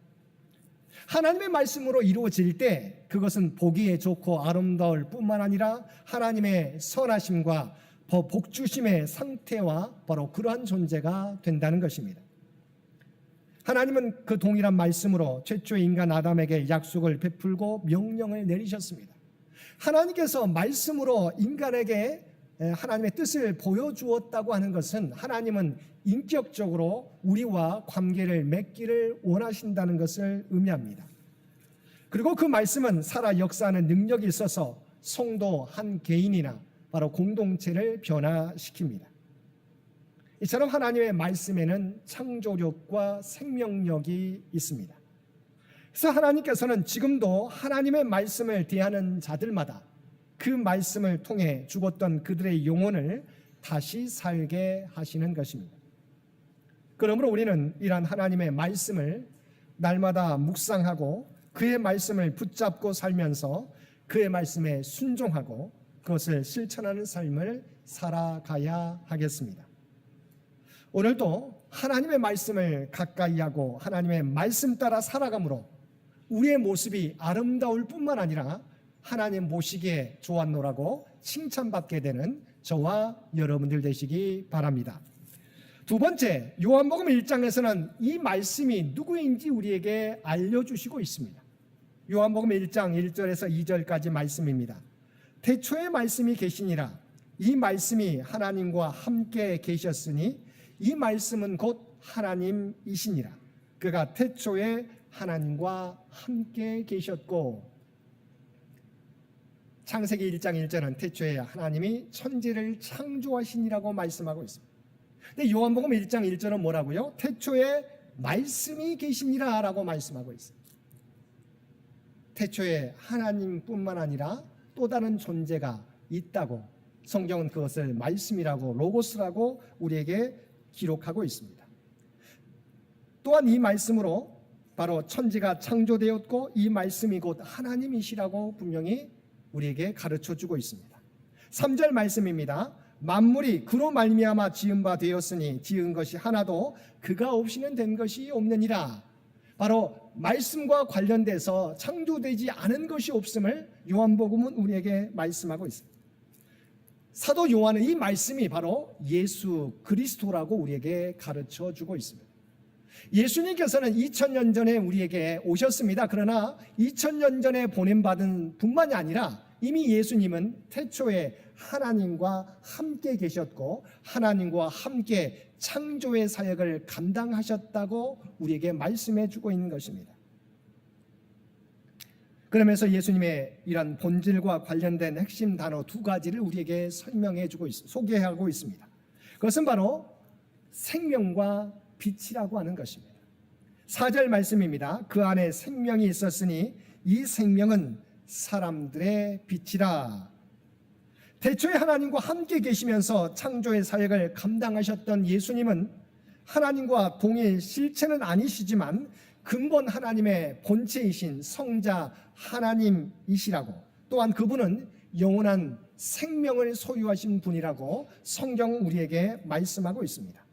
하나님의 말씀으로 이루어질 때 그것은 보기에 좋고 아름다울 뿐만 아니라 하나님의 선하심과 복주심의 상태와 바로 그러한 존재가 된다는 것입니다. 하나님은 그 동일한 말씀으로 최초의 인간 아담에게 약속을 베풀고 명령을 내리셨습니다. 하나님께서 말씀으로 인간에게 하나님의 뜻을 보여주었다고 하는 것은 하나님은 인격적으로 우리와 관계를 맺기를 원하신다는 것을 의미합니다. 그리고 그 말씀은 살아 역사하는 능력이 있어서 성도 한 개인이나 바로 공동체를 변화시킵니다. 이처럼 하나님의 말씀에는 창조력과 생명력이 있습니다. 그래서 하나님께서는 지금도 하나님의 말씀을 대하는 자들마다 그 말씀을 통해 죽었던 그들의 영혼을 다시 살게 하시는 것입니다. 그러므로 우리는 이러한 하나님의 말씀을 날마다 묵상하고 그의 말씀을 붙잡고 살면서 그의 말씀에 순종하고 그것을 실천하는 삶을 살아가야 하겠습니다. 오늘도 하나님의 말씀을 가까이 하고 하나님의 말씀 따라 살아감으로 우리의 모습이 아름다울 뿐만 아니라 하나님 보시기에 좋았노라고 칭찬받게 되는 저와 여러분들 되시기 바랍니다. 두 번째, 요한복음 1장에서는 이 말씀이 누구인지 우리에게 알려주시고 있습니다. 요한복음 1장 1절에서 2절까지 말씀입니다. 태초에 말씀이 계시니라. 이 말씀이 하나님과 함께 계셨으니 이 말씀은 곧 하나님이시니라. 그가 태초에 하나님과 함께 계셨고, 창세기 1장 1절은 태초에 하나님이 천지를 창조하시니라고 말씀하고 있습니다. 근데 요한복음 1장 1절은 뭐라고요? 태초에 말씀이 계시니라 라고 말씀하고 있습니다. 태초에 하나님뿐만 아니라 또 다른 존재가 있다고 성경은 그것을 말씀이라고 로고스라고 우리에게 기록하고 있습니다. 또한 이 말씀으로 바로 천지가 창조되었고 이 말씀이 곧 하나님이시라고 분명히 우리에게 가르쳐주고 있습니다. 3절 말씀입니다. 만물이 그로 말미암아 지은 바 되었으니 지은 것이 하나도 그가 없이는 된 것이 없느니라. 바로 말씀과 관련돼서 창조되지 않은 것이 없음을 요한복음은 우리에게 말씀하고 있습니다. 사도 요한은 이 말씀이 바로 예수 그리스도라고 우리에게 가르쳐주고 있습니다. 예수님께서는 2000년 전에 우리에게 오셨습니다. 그러나 2000년 전에 보냄받은 뿐만이 아니라 이미 예수님은 태초에 하나님과 함께 계셨고 하나님과 함께 창조의 사역을 감당하셨다고 우리에게 말씀해 주고 있는 것입니다. 그러면서 예수님의 이런 본질과 관련된 핵심 단어 두 가지를 우리에게 설명해 주고 소개하고 있습니다. 그것은 바로 생명과 빛이라고 하는 것입니다. 4절 말씀입니다. 그 안에 생명이 있었으니 이 생명은 사람들의 빛이라. 태초에 하나님과 함께 계시면서 창조의 사역을 감당하셨던 예수님은 하나님과 동일 실체는 아니시지만 근본 하나님의 본체이신 성자 하나님이시라고, 또한 그분은 영원한 생명을 소유하신 분이라고 성경은 우리에게 말씀하고 있습니다.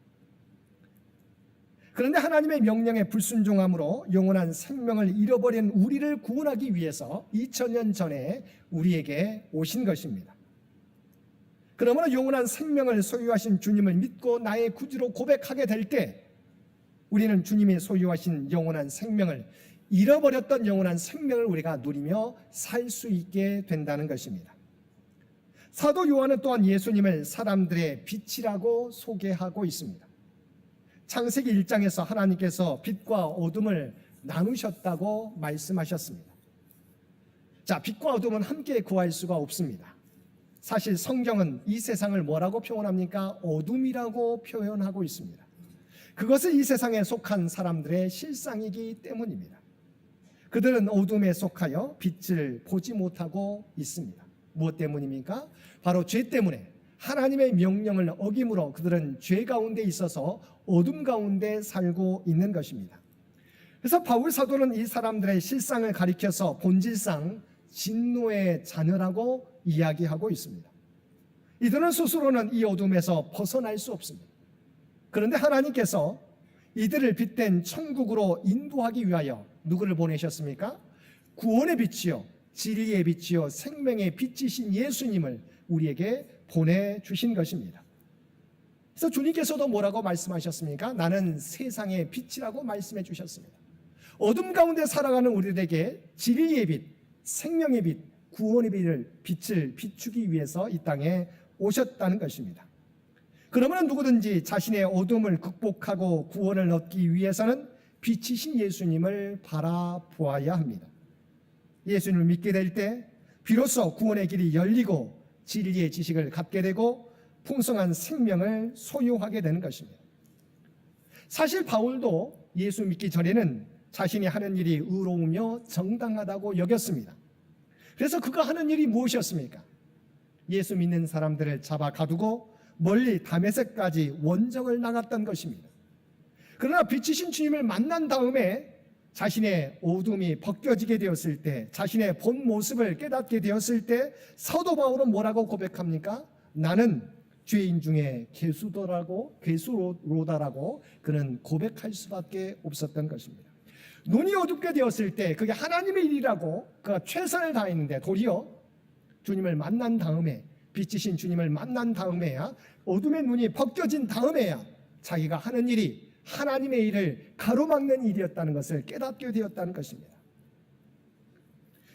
그런데 하나님의 명령에 불순종함으로 영원한 생명을 잃어버린 우리를 구원하기 위해서 2000년 전에 우리에게 오신 것입니다. 그러므로 영원한 생명을 소유하신 주님을 믿고 나의 구주로 고백하게 될 때 우리는 주님이 소유하신 영원한 생명을, 잃어버렸던 영원한 생명을 우리가 누리며 살 수 있게 된다는 것입니다. 사도 요한은 또한 예수님을 사람들의 빛이라고 소개하고 있습니다. 창세기 1장에서 하나님께서 빛과 어둠을 나누셨다고 말씀하셨습니다. 자, 빛과 어둠은 함께 구할 수가 없습니다. 사실 성경은 이 세상을 뭐라고 표현합니까? 어둠이라고 표현하고 있습니다. 그것은 이 세상에 속한 사람들의 실상이기 때문입니다. 그들은 어둠에 속하여 빛을 보지 못하고 있습니다. 무엇 때문입니까? 바로 죄 때문에 하나님의 명령을 어김으로 그들은 죄 가운데 있어서 어둠 가운데 살고 있는 것입니다. 그래서 바울 사도는 이 사람들의 실상을 가리켜서 본질상 진노의 자녀라고 이야기하고 있습니다. 이들은 스스로는 이 어둠에서 벗어날 수 없습니다. 그런데 하나님께서 이들을 빛된 천국으로 인도하기 위하여 누구를 보내셨습니까? 구원의 빛이요, 진리의 빛이요, 생명의 빛이신 예수님을 우리에게 보내주신 것입니다. 그래서 주님께서도 뭐라고 말씀하셨습니까? 나는 세상의 빛이라고 말씀해 주셨습니다. 어둠 가운데 살아가는 우리들에게 진리의 빛, 생명의 빛, 구원의 빛을 비추기 위해서 이 땅에 오셨다는 것입니다. 그러면 누구든지 자신의 어둠을 극복하고 구원을 얻기 위해서는 빛이신 예수님을 바라보아야 합니다. 예수님을 믿게 될 때 비로소 구원의 길이 열리고 진리의 지식을 갖게 되고 풍성한 생명을 소유하게 되는 것입니다. 사실 바울도 예수 믿기 전에는 자신이 하는 일이 의로우며 정당하다고 여겼습니다. 그래서 그가 하는 일이 무엇이었습니까? 예수 믿는 사람들을 잡아 가두고 멀리 다메섹까지 원정을 나갔던 것입니다. 그러나 빛이신 주님을 만난 다음에 자신의 어둠이 벗겨지게 되었을 때, 자신의 본 모습을 깨닫게 되었을 때 사도 바울은 뭐라고 고백합니까? 나는 죄인 중에 괴수로다라고 그는 고백할 수밖에 없었던 것입니다. 눈이 어둡게 되었을 때 그게 하나님의 일이라고 그가 최선을 다했는데 도리어 주님을 만난 다음에, 빛이신 주님을 만난 다음에야, 어둠의 눈이 벗겨진 다음에야 자기가 하는 일이 하나님의 일을 가로막는 일이었다는 것을 깨닫게 되었다는 것입니다.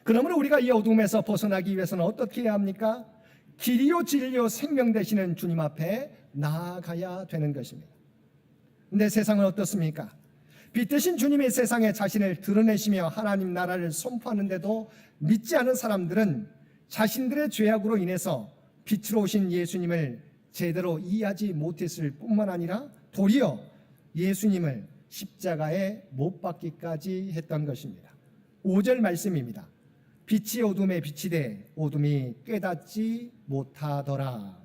그러므로 우리가 이 어둠에서 벗어나기 위해서는 어떻게 해야 합니까? 길이요 진리요 생명 되시는 주님 앞에 나아가야 되는 것입니다. 근데 세상은 어떻습니까? 빛 대신 주님의 세상에 자신을 드러내시며 하나님 나라를 선포하는데도 믿지 않은 사람들은 자신들의 죄악으로 인해서 빛으로 오신 예수님을 제대로 이해하지 못했을 뿐만 아니라 도리어 예수님을 십자가에 못 박기까지 했던 것입니다. 5절 말씀입니다. 빛이 어둠에 빛이 돼 어둠이 깨닫지 못하더라.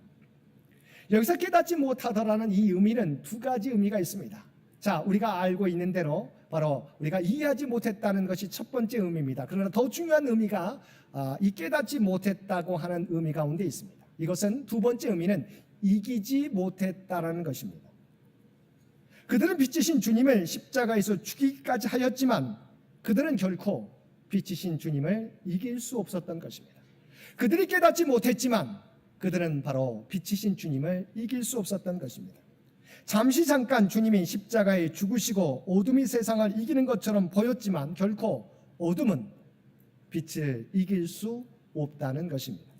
여기서 깨닫지 못하더라는 이 의미는 두 가지 의미가 있습니다. 자, 우리가 알고 있는 대로 바로 우리가 이해하지 못했다는 것이 첫 번째 의미입니다. 그러나 더 중요한 의미가 이 깨닫지 못했다고 하는 의미 가운데 있습니다. 이것은 두 번째 의미는 이기지 못했다라는 것입니다. 그들은 빛이신 주님을 십자가에서 죽이기까지 하였지만 그들은 결코 빛이신 주님을 이길 수 없었던 것입니다. 그들이 깨닫지 못했지만 그들은 바로 빛이신 주님을 이길 수 없었던 것입니다. 잠깐 주님이 십자가에 죽으시고 어둠이 세상을 이기는 것처럼 보였지만 결코 어둠은 빛을 이길 수 없다는 것입니다.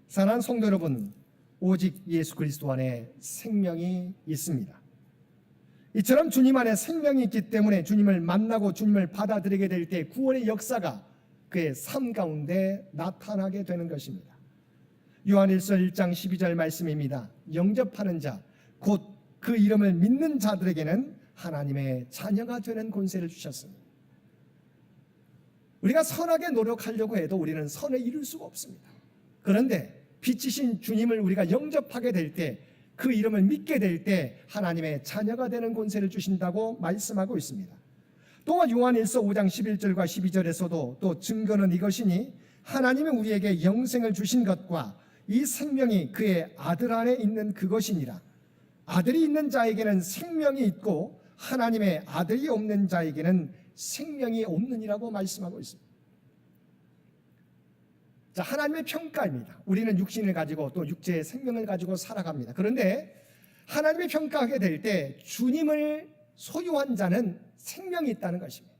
사랑하는 성도 여러분, 오직 예수 그리스도 안에 생명이 있습니다. 이처럼 주님 안에 생명이 있기 때문에 주님을 만나고 주님을 받아들이게 될 때 구원의 역사가 그의 삶 가운데 나타나게 되는 것입니다. 요한일서 1장 12절 말씀입니다. 영접하는 자, 곧 그 이름을 믿는 자들에게는 하나님의 자녀가 되는 권세를 주셨습니다. 우리가 선하게 노력하려고 해도 우리는 선을 이룰 수가 없습니다. 그런데 빛이신 주님을 우리가 영접하게 될 때, 그 이름을 믿게 될 때 하나님의 자녀가 되는 권세를 주신다고 말씀하고 있습니다. 또한 요한일서 5장 11절과 12절에서도 또 증거는 이것이니 하나님이 우리에게 영생을 주신 것과 이 생명이 그의 아들 안에 있는 그것이니라. 아들이 있는 자에게는 생명이 있고 하나님의 아들이 없는 자에게는 생명이 없느니라고 말씀하고 있습니다. 자, 하나님의 평가입니다. 우리는 육신을 가지고 또 육체의 생명을 가지고 살아갑니다. 그런데 하나님의 평가하게 될 때 주님을 소유한 자는 생명이 있다는 것입니다.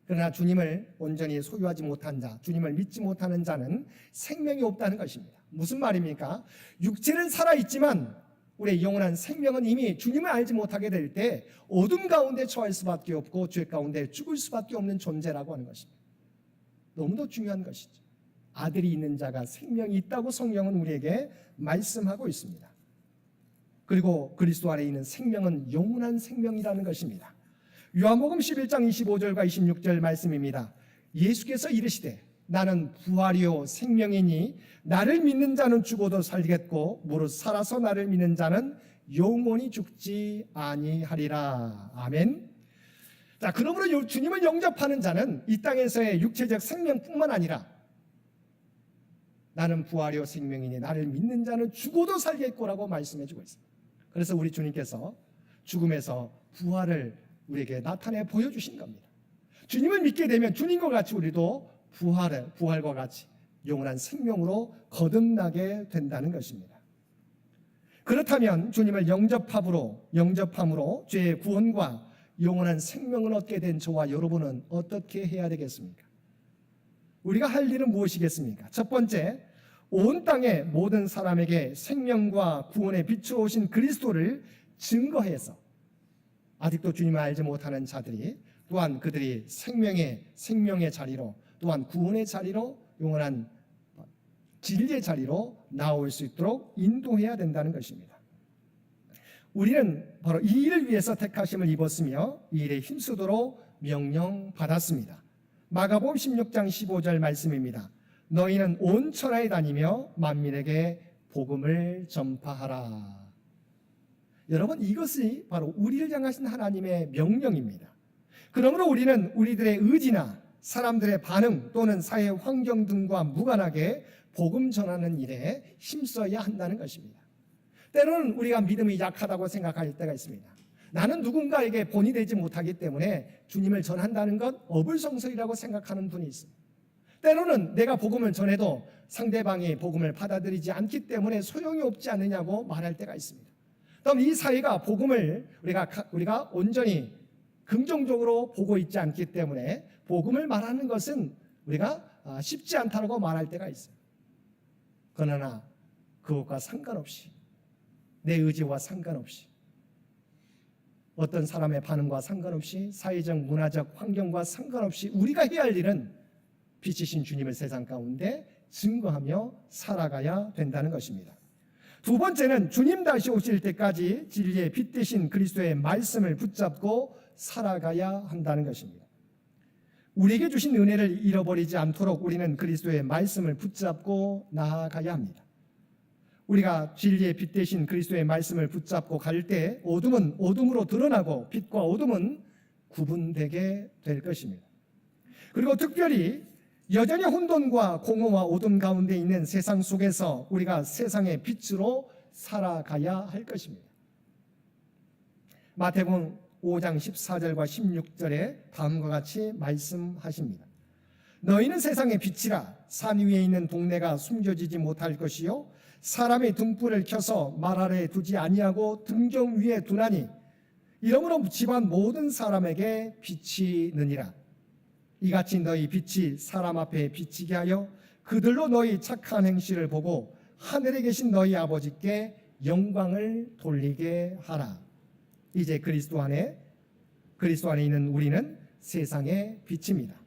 그러나 주님을 온전히 소유하지 못한 자, 주님을 믿지 못하는 자는 생명이 없다는 것입니다. 무슨 말입니까? 육체는 살아있지만 우리의 영원한 생명은 이미 주님을 알지 못하게 될 때 어둠 가운데 처할 수밖에 없고 죄 가운데 죽을 수밖에 없는 존재라고 하는 것입니다. 너무도 중요한 것이죠. 아들이 있는 자가 생명이 있다고 성경은 우리에게 말씀하고 있습니다. 그리고 그리스도 안에 있는 생명은 영원한 생명이라는 것입니다. 요한복음 11장 25절과 26절 말씀입니다. 예수께서 이르시되 나는 부활이요 생명이니 나를 믿는 자는 죽어도 살겠고 무릇 살아서 나를 믿는 자는 영원히 죽지 아니하리라. 아멘. 자, 그러므로 주님을 영접하는 자는 이 땅에서의 육체적 생명뿐만 아니라 나는 부활이요 생명이니 나를 믿는 자는 죽어도 살겠고라고 말씀해주고 있습니다. 그래서 우리 주님께서 죽음에서 부활을 우리에게 나타내 보여주신 겁니다. 주님을 믿게 되면 주님과 같이 우리도 부활과 같이 영원한 생명으로 거듭나게 된다는 것입니다. 그렇다면 주님을 영접함으로 죄의 구원과 영원한 생명을 얻게 된 저와 여러분은 어떻게 해야 되겠습니까? 우리가 할 일은 무엇이겠습니까? 첫 번째, 온 땅의 모든 사람에게 생명과 구원의 빛으로 오신 그리스도를 증거해서 아직도 주님을 알지 못하는 자들이 또한 그들이 생명의 자리로 또한 구원의 자리로 영원한 진리의 자리로 나올 수 있도록 인도해야 된다는 것입니다. 우리는 바로 이 일을 위해서 택하심을 입었으며 이 일에 힘쓰도록 명령받았습니다. 마가복음 16장 15절 말씀입니다. 너희는 온 천하에 다니며 만민에게 복음을 전파하라. 여러분, 이것이 바로 우리를 향하신 하나님의 명령입니다. 그러므로 우리는 우리들의 의지나 사람들의 반응 또는 사회 환경 등과 무관하게 복음 전하는 일에 힘써야 한다는 것입니다. 때로는 우리가 믿음이 약하다고 생각할 때가 있습니다. 나는 누군가에게 본이 되지 못하기 때문에 주님을 전한다는 것 어불성설이라고 생각하는 분이 있습니다. 때로는 내가 복음을 전해도 상대방이 복음을 받아들이지 않기 때문에 소용이 없지 않느냐고 말할 때가 있습니다. 그럼 이 사회가 복음을 우리가 온전히 긍정적으로 보고 있지 않기 때문에 복음을 말하는 것은 우리가 쉽지 않다고 말할 때가 있어요. 그러나 그것과 상관없이 내 의지와 상관없이 어떤 사람의 반응과 상관없이 사회적 문화적 환경과 상관없이 우리가 해야 할 일은 빛이신 주님을 세상 가운데 증거하며 살아가야 된다는 것입니다. 두 번째는 주님 다시 오실 때까지 진리의 빛 되신 그리스도의 말씀을 붙잡고 살아가야 한다는 것입니다. 우리에게 주신 은혜를 잃어버리지 않도록 우리는 그리스도의 말씀을 붙잡고 나아가야 합니다. 우리가 진리의 빛 되신 그리스도의 말씀을 붙잡고 갈 때 어둠은 어둠으로 드러나고 빛과 어둠은 구분되게 될 것입니다. 그리고 특별히 여전히 혼돈과 공허와 어둠 가운데 있는 세상 속에서 우리가 세상의 빛으로 살아가야 할 것입니다. 마태복음 5장 14절과 16절에 다음과 같이 말씀하십니다. 너희는 세상의 빛이라. 산 위에 있는 동네가 숨겨지지 못할 것이요 사람의 등불을 켜서 말 아래에 두지 아니하고 등경 위에 두나니 이러므로 집안 모든 사람에게 빛이 느니라. 이같이 너희 빛이 사람 앞에 비치게 하여 그들로 너희 착한 행실을 보고 하늘에 계신 너희 아버지께 영광을 돌리게 하라. 이제 그리스도 안에 있는 우리는 세상의 빛입니다.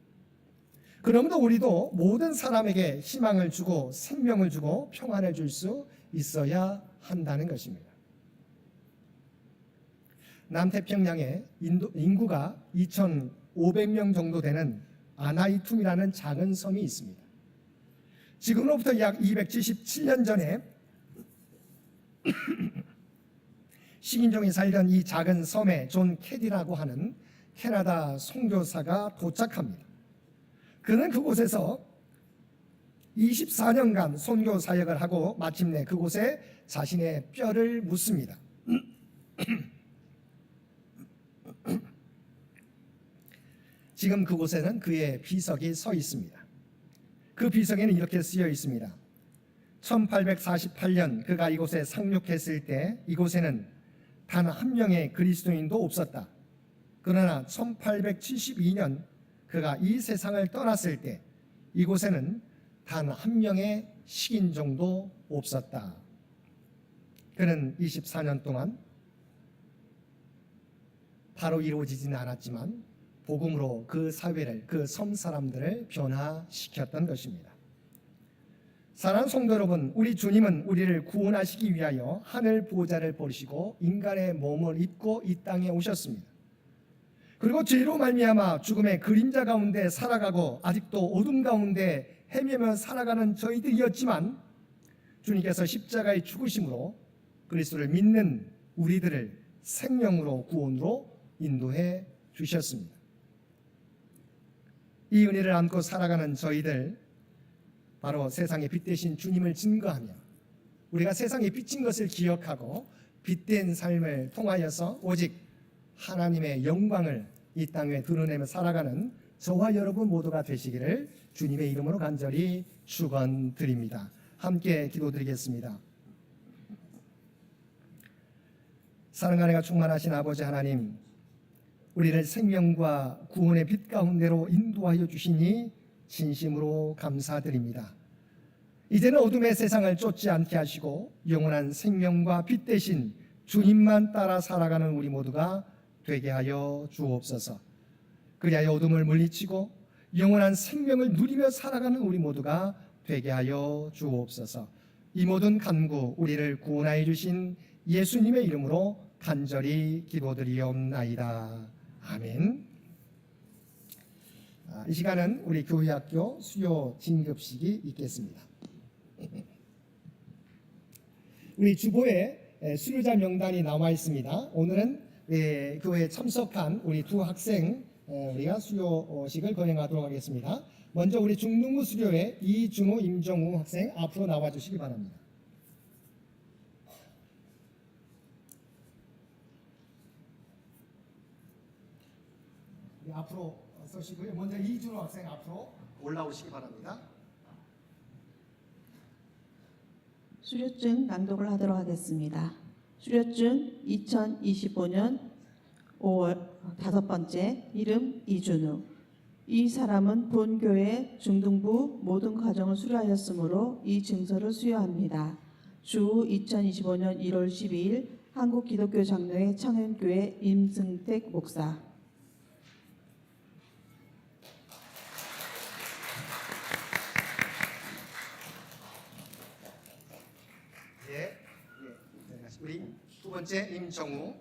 그러므로 우리도 모든 사람에게 희망을 주고 생명을 주고 평안을 줄 수 있어야 한다는 것입니다. 남태평양에 인구가 2,500명 정도 되는 아나이툼이라는 작은 섬이 있습니다. 지금으로부터 약 277년 전에 식인종이 살던 이 작은 섬에 존 캐디라고 하는 캐나다 선교사가 도착합니다. 그는 그곳에서 24년간 선교 사역을 하고 마침내 그곳에 자신의 뼈를 묻습니다. 지금 그곳에는 그의 비석이 서 있습니다. 그 비석에는 이렇게 쓰여 있습니다. 1848년 그가 이곳에 상륙했을 때 이곳에는 단 한 명의 그리스도인도 없었다. 그러나 1872년 그가 이 세상을 떠났을 때 이곳에는 단 한 명의 식인종도 없었다. 그는 24년 동안 바로 이루어지지는 않았지만 복음으로 그 사회를, 그 섬 사람들을 변화시켰던 것입니다. 사랑하는 성도 여러분, 우리 주님은 우리를 구원하시기 위하여 하늘 보좌를 버리시고 인간의 몸을 입고 이 땅에 오셨습니다. 그리고 죄로 말미암아 죽음의 그림자 가운데 살아가고 아직도 어둠 가운데 헤매며 살아가는 저희들이었지만, 주님께서 십자가의 죽으심으로 그리스도를 믿는 우리들을 생명으로 구원으로 인도해 주셨습니다. 이 은혜를 안고 살아가는 저희들, 바로 세상의 빛 되신 주님을 증거하며 우리가 세상에 비친 것을 기억하고 빛된 삶을 통하여서 오직 하나님의 영광을 이 땅에 드러내며 살아가는 저와 여러분 모두가 되시기를 주님의 이름으로 간절히 축원드립니다. 함께 기도드리겠습니다. 사랑과 은혜가 충만하신 아버지 하나님, 우리를 생명과 구원의 빛 가운데로 인도하여 주시니 진심으로 감사드립니다. 이제는 어둠의 세상을 쫓지 않게 하시고 영원한 생명과 빛 대신 주님만 따라 살아가는 우리 모두가 되게 하여 주옵소서. 그리하여 어둠을 물리치고 영원한 생명을 누리며 살아가는 우리 모두가 되게 하여 주옵소서. 이 모든 간구 우리를 구원하여 주신 예수님의 이름으로 간절히 기도드리옵나이다. 아멘. 이 시간은 우리 교회학교 수요 진급식이 있겠습니다. 우리 주보에 수료자 명단이 나와 있습니다. 오늘은 교회에 참석한 우리 두 학생 우리가 수료식을 거행하도록 하겠습니다. 먼저 우리 중등부 수료회 이준호, 임정우 학생 앞으로 나와 주시기 바랍니다. 앞으로 서시고요. 먼저 이준호 학생 앞으로 올라오시기 바랍니다. 수료증 낭독을 하도록 하겠습니다. 수료증 2025년 5월 5번째, 이름 이준우. 이 사람은 본교회 중등부 모든 과정을 수료하였으므로 이 증서를 수여합니다. 주 2025년 1월 12일 한국기독교장로회 창현교회 임승택 목사. 우리 두 번째 임정우.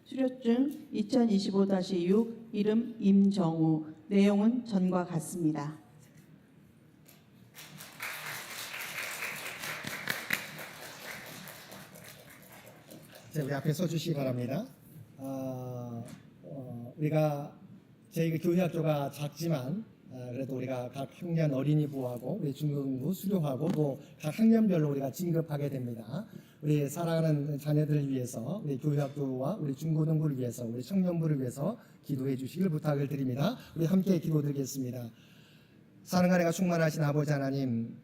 수료증 2025-6, 이름 임정우. 내용은 전과 같습니다. 우리 앞에 서주시기 바랍니다. 우리가 저희 교회학교가 작지만 그래도 우리가 각 학년 어린이부하고 우리 중등부 수료하고 또 각 학년별로 우리가 진급하게 됩니다. 우리 사랑하는 자녀들을 위해서, 우리 교회학교와 우리 중고등부를 위해서, 우리 청년부를 위해서 기도해 주시길 부탁을 드립니다. 우리 함께 기도드리겠습니다. 사랑과 은혜가 충만하신 아버지 하나님,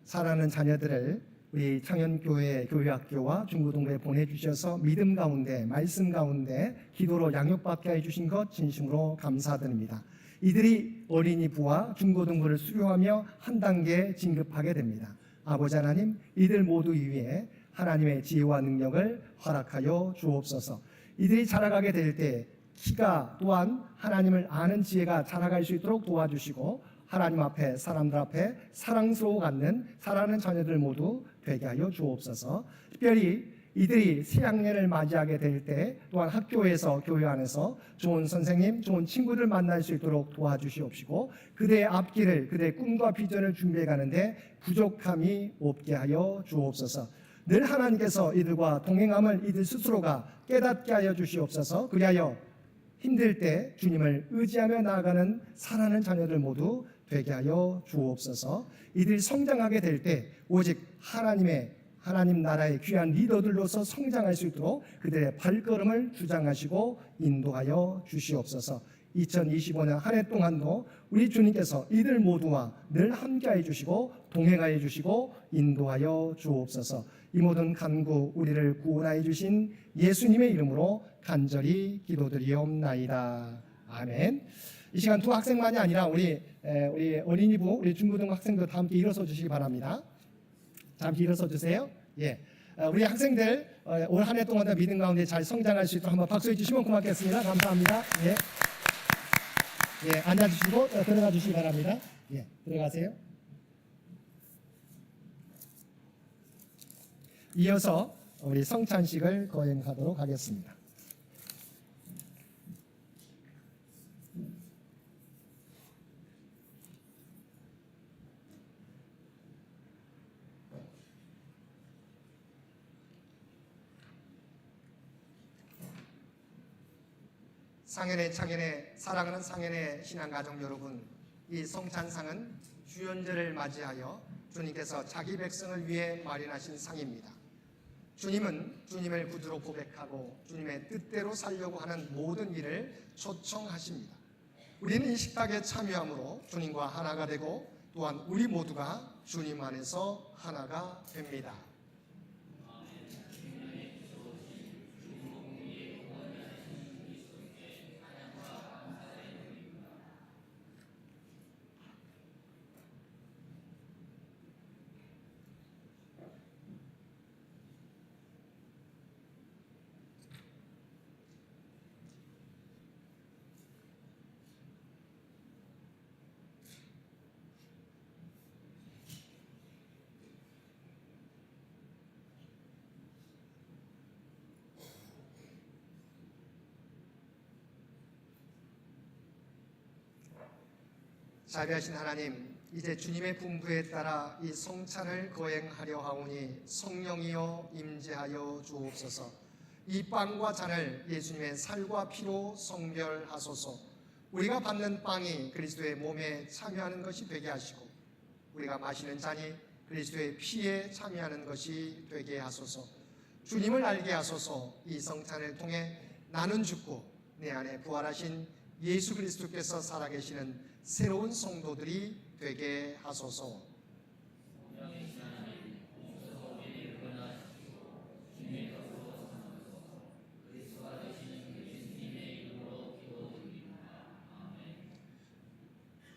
사랑하는 자녀들을 우리 창현교회 교회학교와 중고등부에 보내주셔서 믿음 가운데, 말씀 가운데 기도로 양육받게 해주신 것 진심으로 감사드립니다. 이들이 어린이부와 중고등부를 수료하며 한 단계 진급하게 됩니다. 아버지 하나님, 이들 모두 위에 하나님의 지혜와 능력을 허락하여 주옵소서. 이들이 자라가게 될 때 키가 또한 하나님을 아는 지혜가 자라갈 수 있도록 도와주시고, 하나님 앞에, 사람들 앞에 사랑스러워 갖는 사랑하는 자녀들 모두 되게 하여 주옵소서. 특별히 이들이 새학년을 맞이하게 될 때 또한 학교에서, 교회 안에서 좋은 선생님, 좋은 친구들 만날 수 있도록 도와주시옵시고, 그대의 앞길을, 그대의 꿈과 비전을 준비해 가는데 부족함이 없게 하여 주옵소서. 늘 하나님께서 이들과 동행함을 이들 스스로가 깨닫게 하여 주시옵소서. 그리하여 힘들 때 주님을 의지하며 나아가는 사랑하는 자녀들 모두 되게 하여 주옵소서. 이들이 성장하게 될 때 오직 하나님 나라의 귀한 리더들로서 성장할 수 있도록 그들의 발걸음을 주장하시고 인도하여 주시옵소서. 2025년 한 해 동안도 우리 주님께서 이들 모두와 늘 함께해 주시고 동행하여 주시고 인도하여 주옵소서. 이 모든 간구 우리를 구원하여 주신 예수님의 이름으로 간절히 기도드리옵나이다. 아멘. 이 시간 두 학생만이 아니라 우리 어린이부, 우리 중고등부 학생도 다 함께 일어서 주시기 바랍니다. 잠시 일어서 주세요. 예, 우리 학생들 올 한 해 동안도 믿음 가운데 잘 성장할 수 있도록 한번 박수해 주시면 고맙겠습니다. 감사합니다. 예. 예, 앉아주시고 들어가 주시기 바랍니다. 예, 들어가세요. 이어서 우리 성찬식을 거행하도록 하겠습니다. 상현의 창현의 사랑하는 상현의 신앙가족 여러분, 이 성찬상은 주연절을 맞이하여 주님께서 자기 백성을 위해 마련하신 상입니다. 주님은 주님을 구주로 고백하고 주님의 뜻대로 살려고 하는 모든 일을 초청하십니다. 우리는 이 식탁에 참여함으로 주님과 하나가 되고 또한 우리 모두가 주님 안에서 하나가 됩니다. 자비하신 하나님, 이제 주님의 분부에 따라 이 성찬을 거행하려 하오니 성령이여 임재하여 주옵소서. 이 빵과 잔을 예수님의 살과 피로 성별하소서. 우리가 받는 빵이 그리스도의 몸에 참여하는 것이 되게 하시고 우리가 마시는 잔이 그리스도의 피에 참여하는 것이 되게 하소서. 주님을 알게 하소서. 이 성찬을 통해 나는 죽고 내 안에 부활하신 예수 그리스도께서 살아계시는 새로운 성도들이 되게 하소서.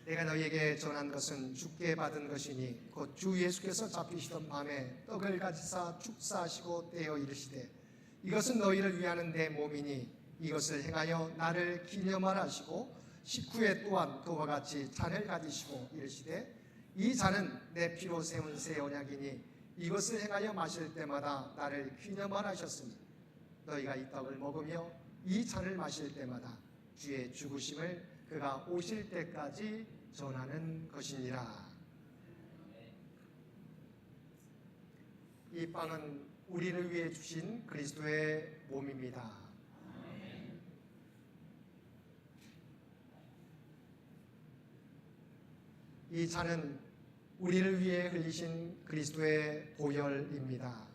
내가 너희에게 전한 것은 주께 받은 것이니 곧 주 예수께서 잡히시던 밤에 떡을 가지사 축사하시고 떼어 이르시되 이것은 너희를 위하는 내 몸이니 이것을 행하여 나를 기념하라 하시고 식후에 또한 그와 같이 잔을 가지시고 이르시되 이 잔은 내 피로 세운 새 언약이니 이것을 행하여 마실 때마다 나를 기념하라 하셨으니 너희가 이 떡을 먹으며 이 잔을 마실 때마다 주의 죽으심을 그가 오실 때까지 전하는 것이니라. 이 빵은 우리를 위해 주신 그리스도의 몸입니다. 이 잔은 우리를 위해 흘리신 그리스도의 보혈입니다.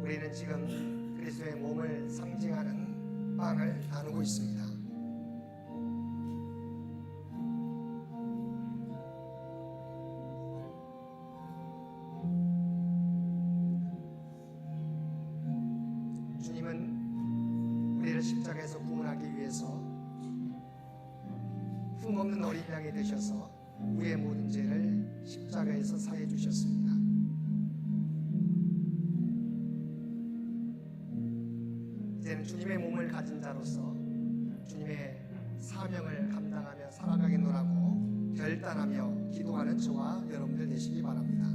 우리는 지금 그리스도의 몸을 상징하는 빵을 나누고 있습니다. 주님은 우리를 십자가에서 구원하기 위해서 흠없는 어린 양이 되셔서 우리의 모든 죄를 십자가에서 사해 주셨습니다. 이제는 주님의 몸을 가진 자로서 주님의 사명을 감당하며 살아가겠노라고 결단하며 기도하는 저와 여러분들 되시기 바랍니다.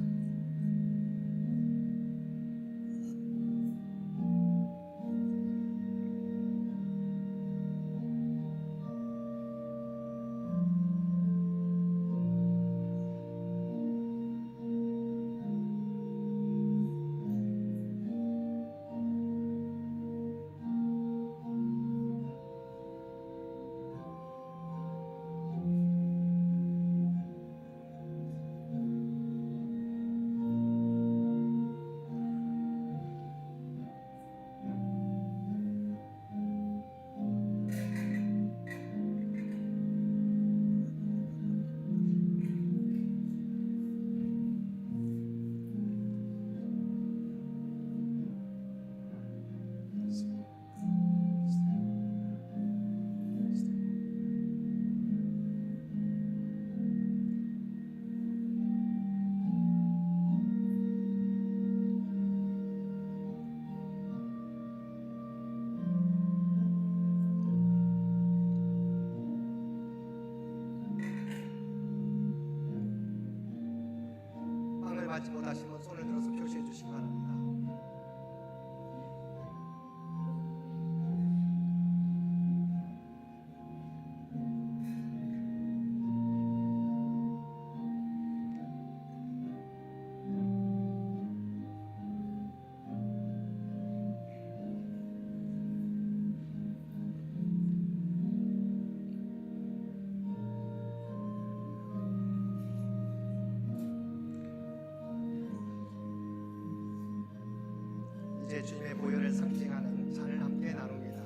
이제 주님의 보혈을 상징하는 잔을 함께 나눕니다.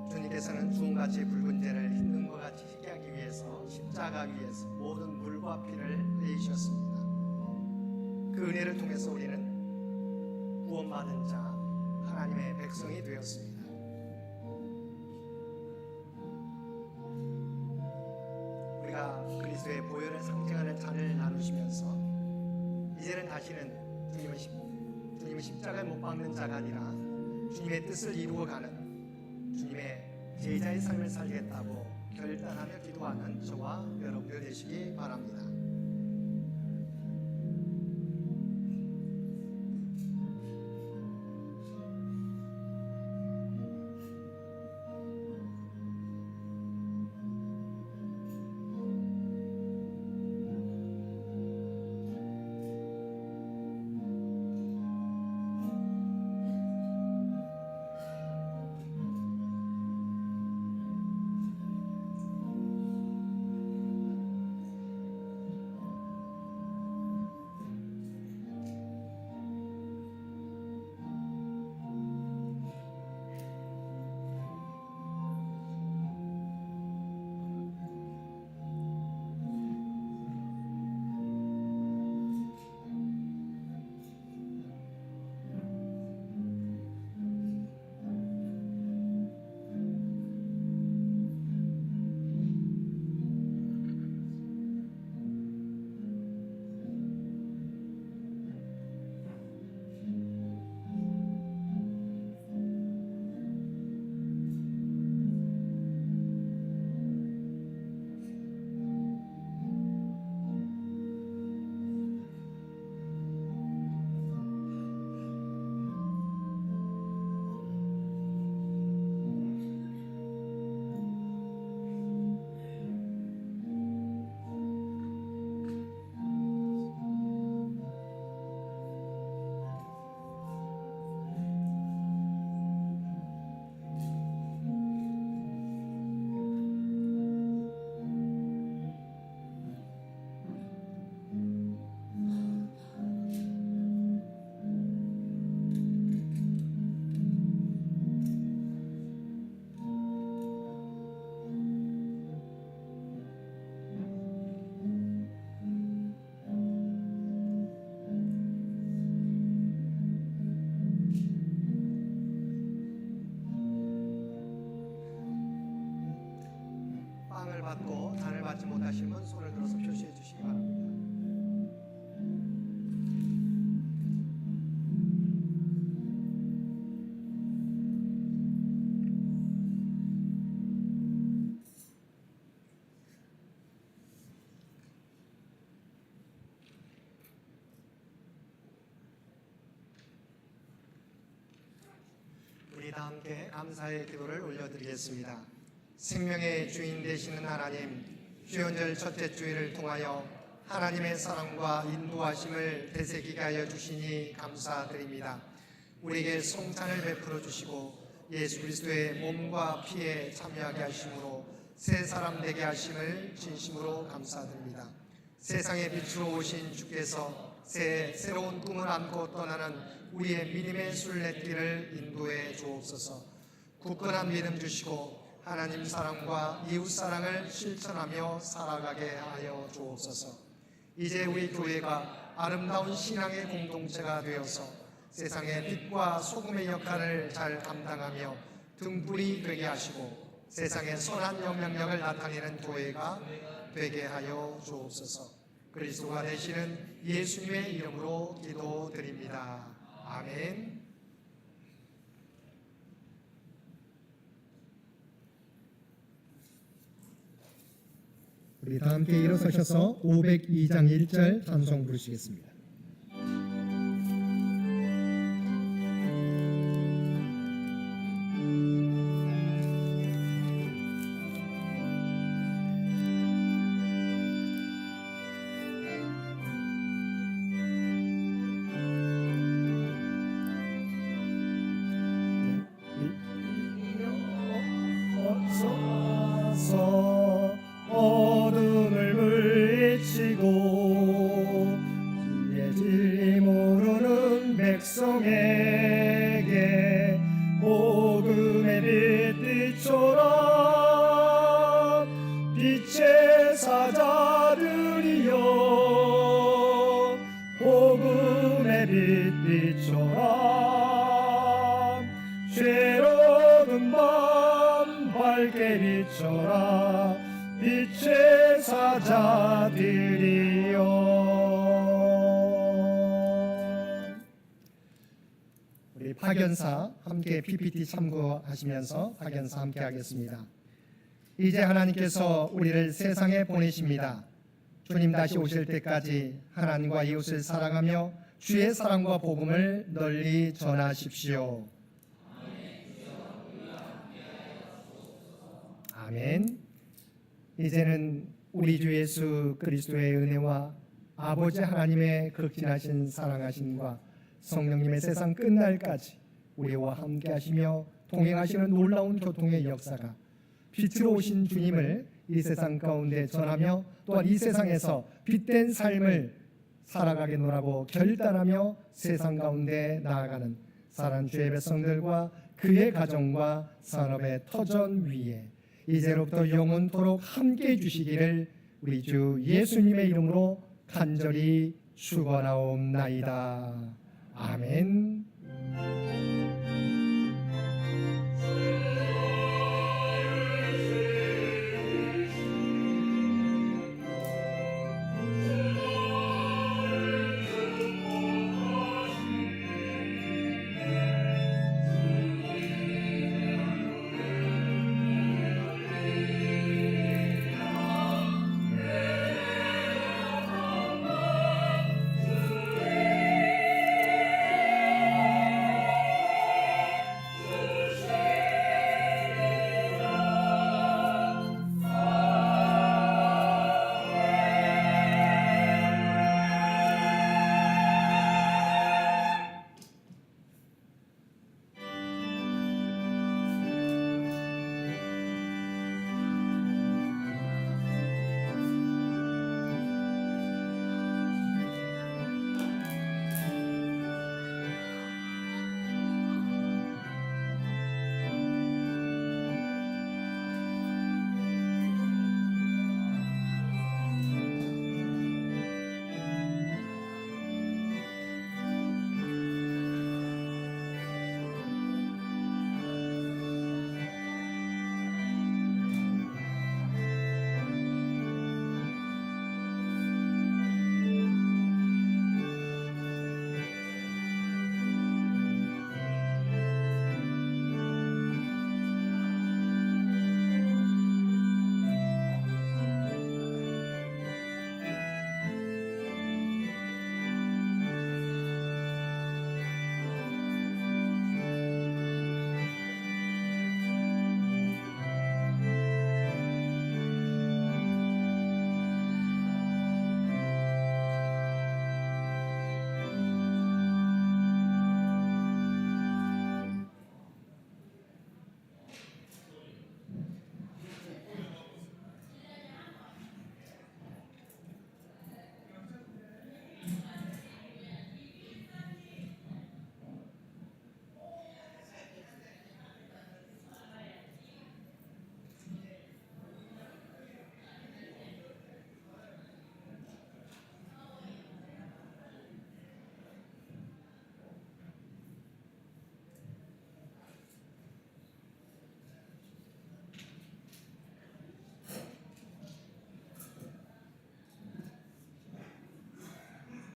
주님께서는 주홍같이 붉은 죄를 흰눈과 같이 희게 하기 위해서 십자가 위에서 모든 물과 피를 흘리셨습니다. 그 은혜를 통해서 우리는 구원받은 자 하나님의 백성이 되었습니다. 우리가 그리스도의 보혈을 상징하는 잔을 나누시면서 이제는 다시는 주님은 십자가에 못 박는 자가 아니라 주님의 뜻을 이루어가는 주님의 제자의 삶을 살겠다고 결단하며 기도하는 저와 여러분들 되시기 바랍니다. 빵을 받고 잔을 받지 못하신 분 손을 들어서 표시해 주시기 바랍니다. 우리 다 함께 감사의 기도를 올려드리겠습니다. 생명의 주인 되시는 하나님, 주연절 첫째 주일을 통하여 하나님의 사랑과 인도하심을 되새기게 하여 주시니 감사드립니다. 우리에게 성찬을 베풀어 주시고 예수 그리스도의 몸과 피에 참여하게 하심으로 새 사람 되게 하심을 진심으로 감사드립니다. 세상의 빛으로 오신 주께서 새로운 꿈을 안고 떠나는 우리의 믿음의 순례길을 인도해 주옵소서. 굳건한 믿음 주시고 하나님 사랑과 이웃 사랑을 실천하며 살아가게 하여 주옵소서. 이제 우리 교회가 아름다운 신앙의 공동체가 되어서 세상의 빛과 소금의 역할을 잘 감당하며 등불이 되게 하시고 세상의 선한 영향력을 나타내는 교회가 되게 하여 주옵소서. 그리스도가 되시는 예수님의 이름으로 기도드립니다. 아멘. 우리 다 함께 일어서셔서 502장 1절 찬송 부르시겠습니다. 어둠을 물리치고 백성에게 복음의 빛 비춰라. 빛의 사자들이여 복음의 빛 비춰라. 죄로운 밤 밝게 비춰라. 빛의 사자들이여. 우리 파견사 함께 PPT 참고하시면서 파견사 함께 하겠습니다. 이제 하나님께서 우리를 세상에 보내십니다. 주님 다시 오실 때까지 하나님과 이웃을 사랑하며 주의 사랑과 복음을 널리 전하십시오. 아멘. 이제는 우리 주 예수 그리스도의 은혜와 아버지 하나님의 극진하신 사랑하심과 성령님의 세상 끝날까지 우리와 함께 하시며 동행하시는 놀라운 교통의 역사가 빛으로 오신 주님을 이 세상 가운데 전하며 또한 이 세상에서 빛된 삶을 살아가겠노라고 결단하며 세상 가운데 나아가는 사랑하는 주의 백성들과 그의 가정과 산업의 터전 위에 이제로부터 영원토록 함께 해주시기를 우리 주 예수님의 이름으로 간절히 축원하옵나이다. 아멘.